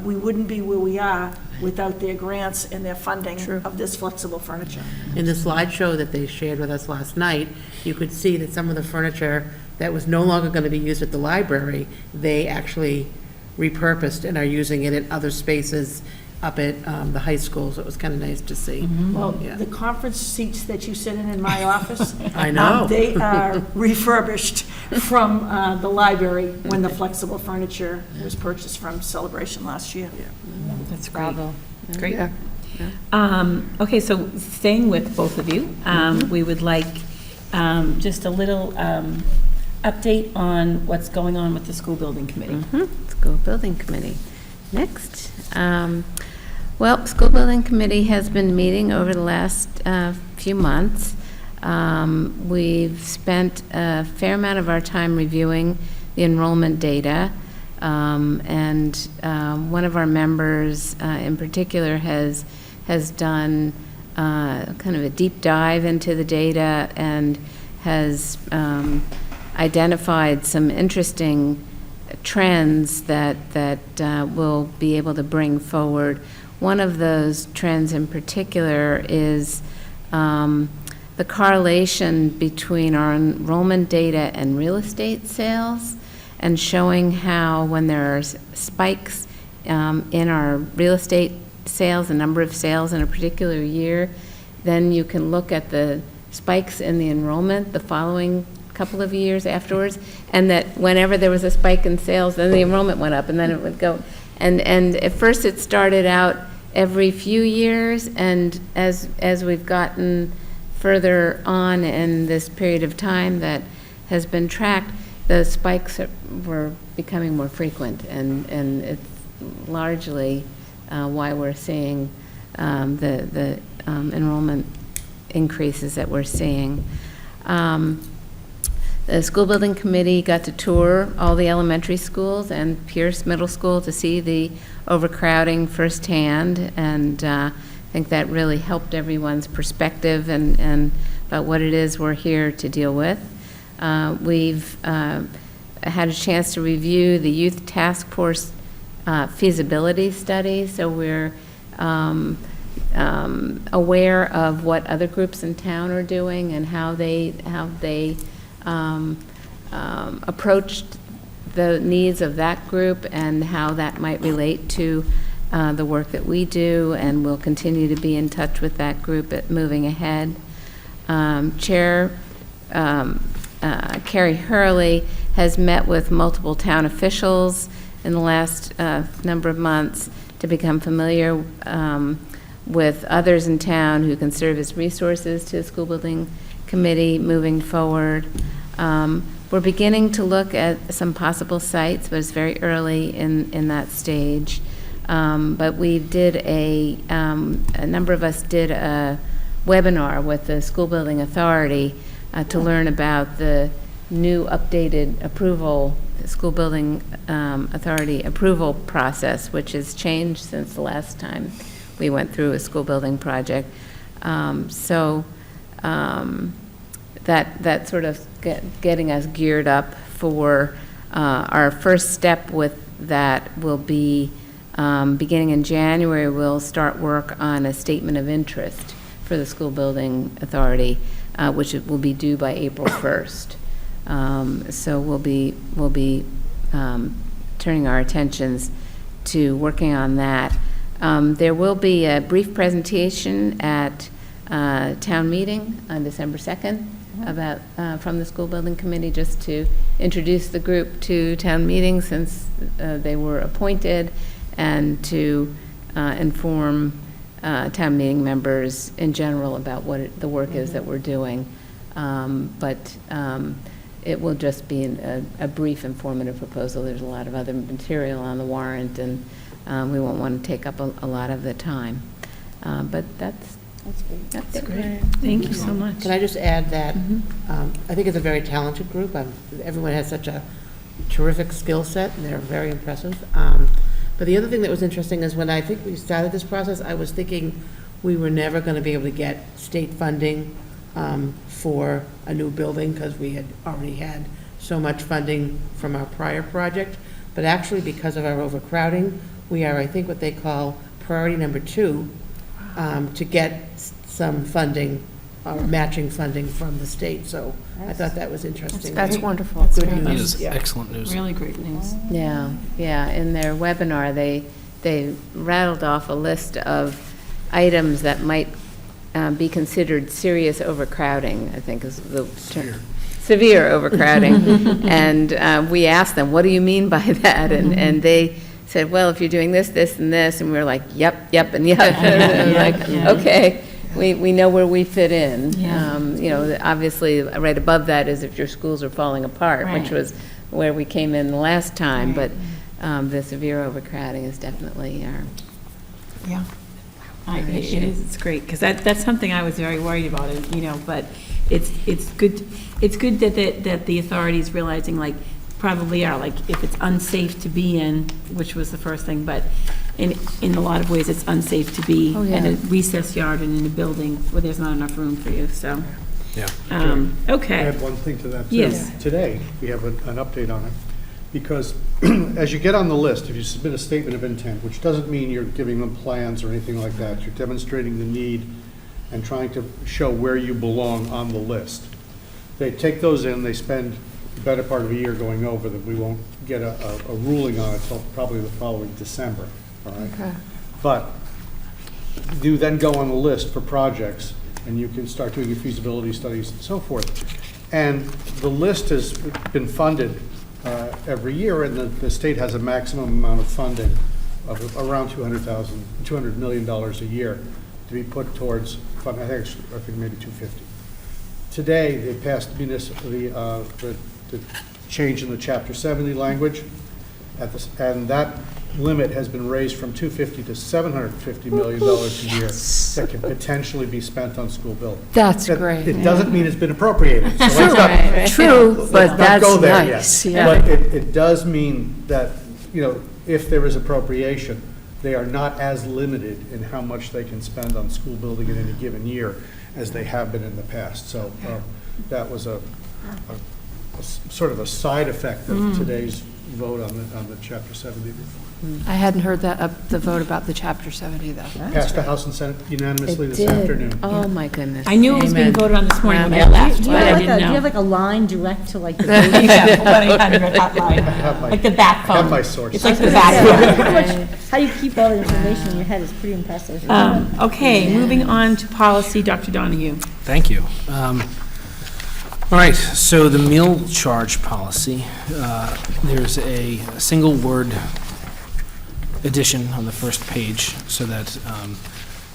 We wouldn't be where we are without their grants and their funding of this flexible furniture. In the slideshow that they shared with us last night, you could see that some of the furniture that was no longer going to be used at the library, they actually repurposed and are using it in other spaces up at the high school, so it was kind of nice to see. Well, the conference seats that you sit in my office, I know. They are refurbished from the library when the flexible furniture was purchased from Celebration last year. That's great. Bravo. Great. Yeah. Okay, so staying with both of you, we would like just a little update on what's going on with the school building committee. School building committee. Next. Well, school building committee has been meeting over the last few months. We've spent a fair amount of our time reviewing the enrollment data, and one of our members in particular has done kind of a deep dive into the data and has identified some interesting trends that we'll be able to bring forward. One of those trends in particular is the correlation between our enrollment data and real estate sales, and showing how when there are spikes in our real estate sales, the number of sales in a particular year, then you can look at the spikes in the enrollment the following couple of years afterwards, and that whenever there was a spike in sales, then the enrollment went up, and then it would go. And at first it started out every few years, and as we've gotten further on in this period of time that has been tracked, the spikes were becoming more frequent, and it's largely why we're seeing the enrollment increases that we're seeing. The school building committee got to tour all the elementary schools and Pierce Middle School to see the overcrowding firsthand, and I think that really helped everyone's perspective and about what it is we're here to deal with. We've had a chance to review the youth task force feasibility study, so we're aware of what other groups in town are doing and how they approached the needs of that group and how that might relate to the work that we do, and we'll continue to be in touch with that group moving ahead. Chair Carrie Hurley has met with multiple town officials in the last number of months to become familiar with others in town who can serve as resources to the school building committee moving forward. We're beginning to look at some possible sites, but it's very early in that stage. But we did a number of us did a webinar with the School Building Authority to learn about the new updated approval, the School Building Authority approval process, which has changed since the last time we went through a school building project. That sort of getting us geared up for our first step with that will be beginning in January. We'll start work on a statement of interest for the School Building Authority, which will be due by April 1st. So we'll be turning our attentions to working on that. There will be a brief presentation at town meeting on December 2nd about from the school building committee, just to introduce the group to town meeting since they were appointed, and to inform town meeting members in general about what the work is that we're doing. But it will just be a brief informative proposal. There's a lot of other material on the warrant, and we won't want to take up a lot of the time. But that's great. Thank you so much. Can I just add that I think it's a very talented group. Everyone has such a terrific skill set, and they're very impressive. But the other thing that was interesting is when I think we started this process, I was thinking we were never going to be able to get state funding for a new building because we had already had so much funding from our prior project. But actually, because of our overcrowding, we are, I think, what they call priority number 2 to get some funding, matching funding from the state. So I thought that was interesting. That's wonderful. That's That good is news. Yeah. excellent news. Really great news. Yeah. In their webinar, they rattled off a list of items that might be considered serious overcrowding, I think is the term. Severe overcrowding. And we asked them, what do you mean by that? And they said, well, if you're doing this, this, and this, and we were like, yep, and yep. Okay, we know where we fit in. Obviously, right above that is if your schools are falling apart, which was where we came in the last time, but the severe overcrowding is definitely our It's great, because that's something I was very worried about, but it's good that the authorities realizing, like, probably are, like, if it's unsafe to be in, which was the first thing, but in a lot of ways, it's unsafe to be in a recess yard and in a building where there's not enough room for you, so. Yeah. Okay. I had one thing to that, too. Yes. Today, we have an update on it, because as you get on the list, if you submit a statement of intent, which doesn't mean you're giving them plans or anything like that, you're demonstrating the need and trying to show where you belong on the list. They take those in, they spend the better part of a year going over them. We won't get a ruling on it until probably the following December, all right? Okay. But you then go on the list for projects, and you can start doing your feasibility studies and so forth. And the list has been funded every year, and the state has a maximum amount of funding of around $200 million a year to be put towards fund. I think maybe 250. Today, they passed the change in the Chapter 70 language, and that limit has been raised from $250 to $750 million a year that can potentially be spent on school building. That's great. It doesn't mean it's been appropriated. So True, but that's not go there nice. yet. Yeah. But it does mean that, if there is appropriation, they are not as limited in how much they can spend on school building in any given year as they have been in the past. So that was a sort of a side effect of today's vote on the Chapter 70 reform. I hadn't heard that, the vote about the Chapter 70, though. Passed the House and Senate unanimously It this did. afternoon. Oh, my goodness. I knew it was being Amen. voted on this morning when I Amen. left, Do you but have I like didn't do you know. have like a line direct to like the? Yeah, 1-800 hotline, like the bat I have phone. my source. It's like the bat phone. How you keep all the information in your head is pretty impressive. Okay, moving on to policy, Dr. Donahue. Thank you. All right, so the meal charge policy, there's a single word addition on the first page so that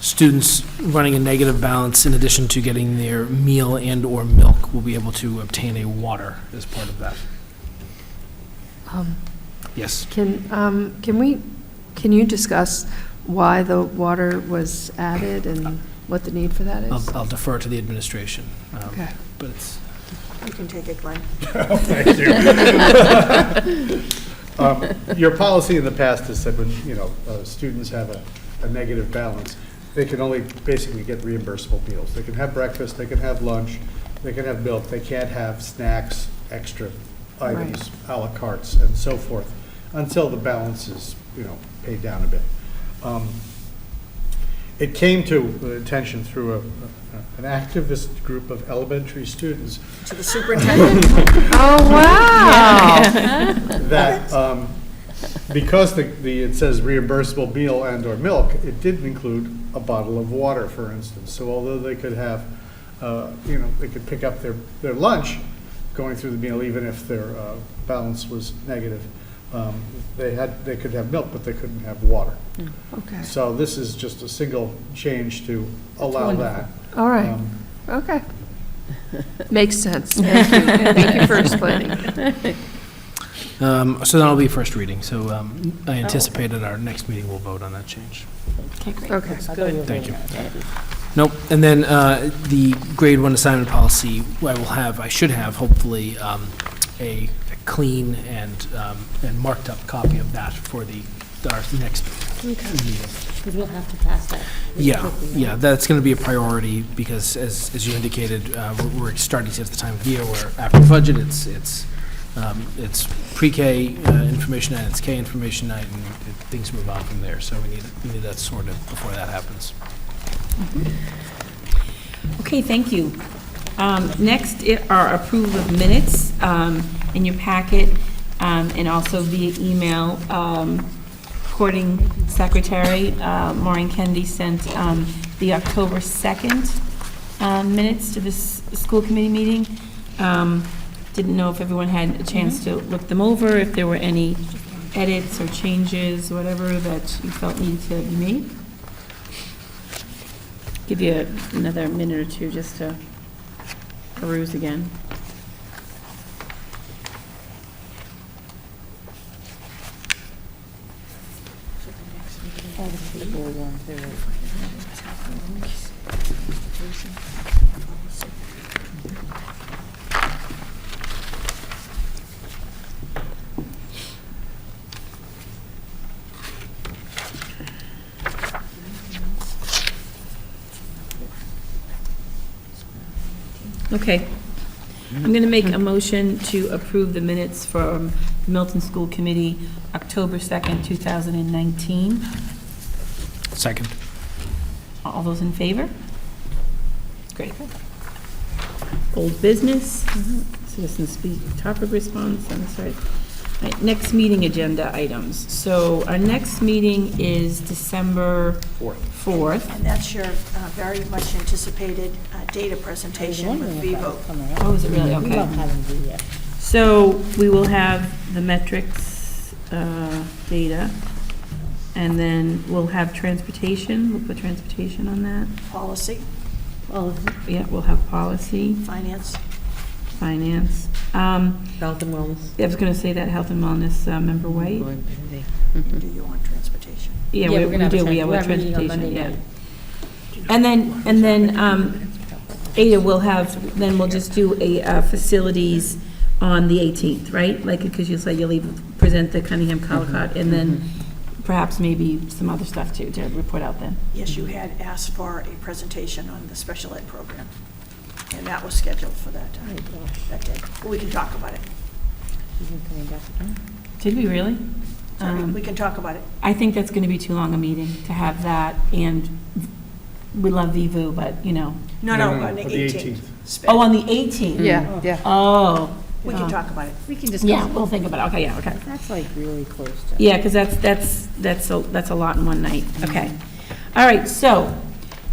students running a negative balance, in addition to getting their meal and/or milk, will be able to obtain a water as part of that. Yes. Can you discuss why the water was added and what the need for that is? I'll defer to the administration. Okay. But it's. You can take it, Glenn. Thank you. Your policy in the past has said when, students have a negative balance, they can only basically get reimbursable meals. They can have breakfast, they can have lunch, they can have milk, they can't have snacks, extra items, a la cartes, and so forth, until the balance is, paid down a bit. It came to attention through an activist group of elementary students. To the superintendent? Oh, wow. That because it says reimbursable meal and/or milk, it didn't include a bottle of water, for instance. So although they could have, they could pick up their lunch going through the meal, even if their balance was negative, they could have milk, but they couldn't have water. Okay. So this is just a single change to allow that. All right. Okay. Makes sense. Thank you. Thank you for explaining. So that'll be first reading. So I anticipate at our next meeting we'll vote on that change. Okay, great. Okay. Thank you. Nope. And then the grade 1 assignment policy, I should have hopefully a clean and marked up copy of that for our next meeting. Because we'll have to pass that. Yeah, that's going to be a priority because as you indicated, we're starting to see at the time of year where after budget, it's pre-K information night, it's K information night, and things move on from there. So we need that sorted before that happens. Okay, thank you. Next are approval of minutes in your packet and also via email. Recording Secretary Maureen Kennedy sent the October 2nd minutes to this school committee meeting. Didn't know if everyone had a chance to look them over, if there were any edits or changes, whatever that you felt needed to be made. Give you another minute or two just to peruse again. Okay. I'm going to make a motion to approve the minutes from the Milton School Committee, October 2nd, 2019. Second. All those in favor? Great. Old business, citizen speak, topic response, I'm sorry. All right, next meeting agenda items. So our next meeting is December 4th. 4th. And that's your very much anticipated data presentation with Vivo. Oh, is it really? Okay. We love having you here. So we will have the metrics data, and then we'll have transportation. We'll put transportation on that. Policy, Yeah, we'll have policy, finance. finance. Health and wellness. I was going to say that health and wellness, Member White. Do you want transportation? Yeah, we're we gonna have do. a We have a meeting on transportation, Monday yeah. night. And then Ada will have, then we'll just do a facilities on the 18th, right? Like, because you said you'll present the Cunningham Collicott, and then perhaps maybe some other stuff too, to report out then. Yes, you had asked for a presentation on the special ed program, and that was scheduled for that day. But we can talk about it. Did we really? We can talk about it. I think that's going to be too long a meeting to have that, and we love Vivu, but, you know. No, on the For the 18th. Oh, on the 18th? Yeah. Oh. We can talk about it. We can discuss. Yeah, we'll think about it. Okay, yeah, okay. That's like really close to. Yeah, because that's a lot in one night. Okay. All right, so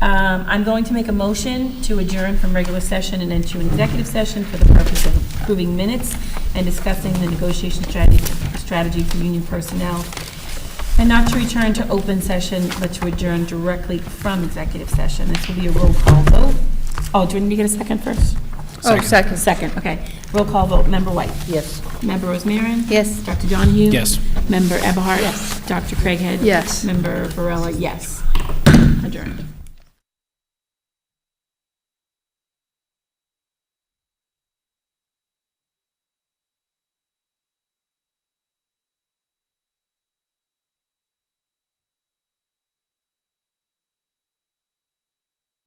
I'm going to make a motion to adjourn from regular session and into an executive session for the purpose of approving minutes and discussing the negotiation strategy for union personnel, and not to return to open session, but to adjourn directly from executive session. This will be a roll call vote. Oh, do we need to get a second first? Second. Second, okay. Roll call vote. Member White? Yes. Member Rosemarin? Yes. Dr. Donahue? Yes. Member Eberhardt? Yes. Dr. Craighead? Yes. Member Varela? Yes. Adjourned.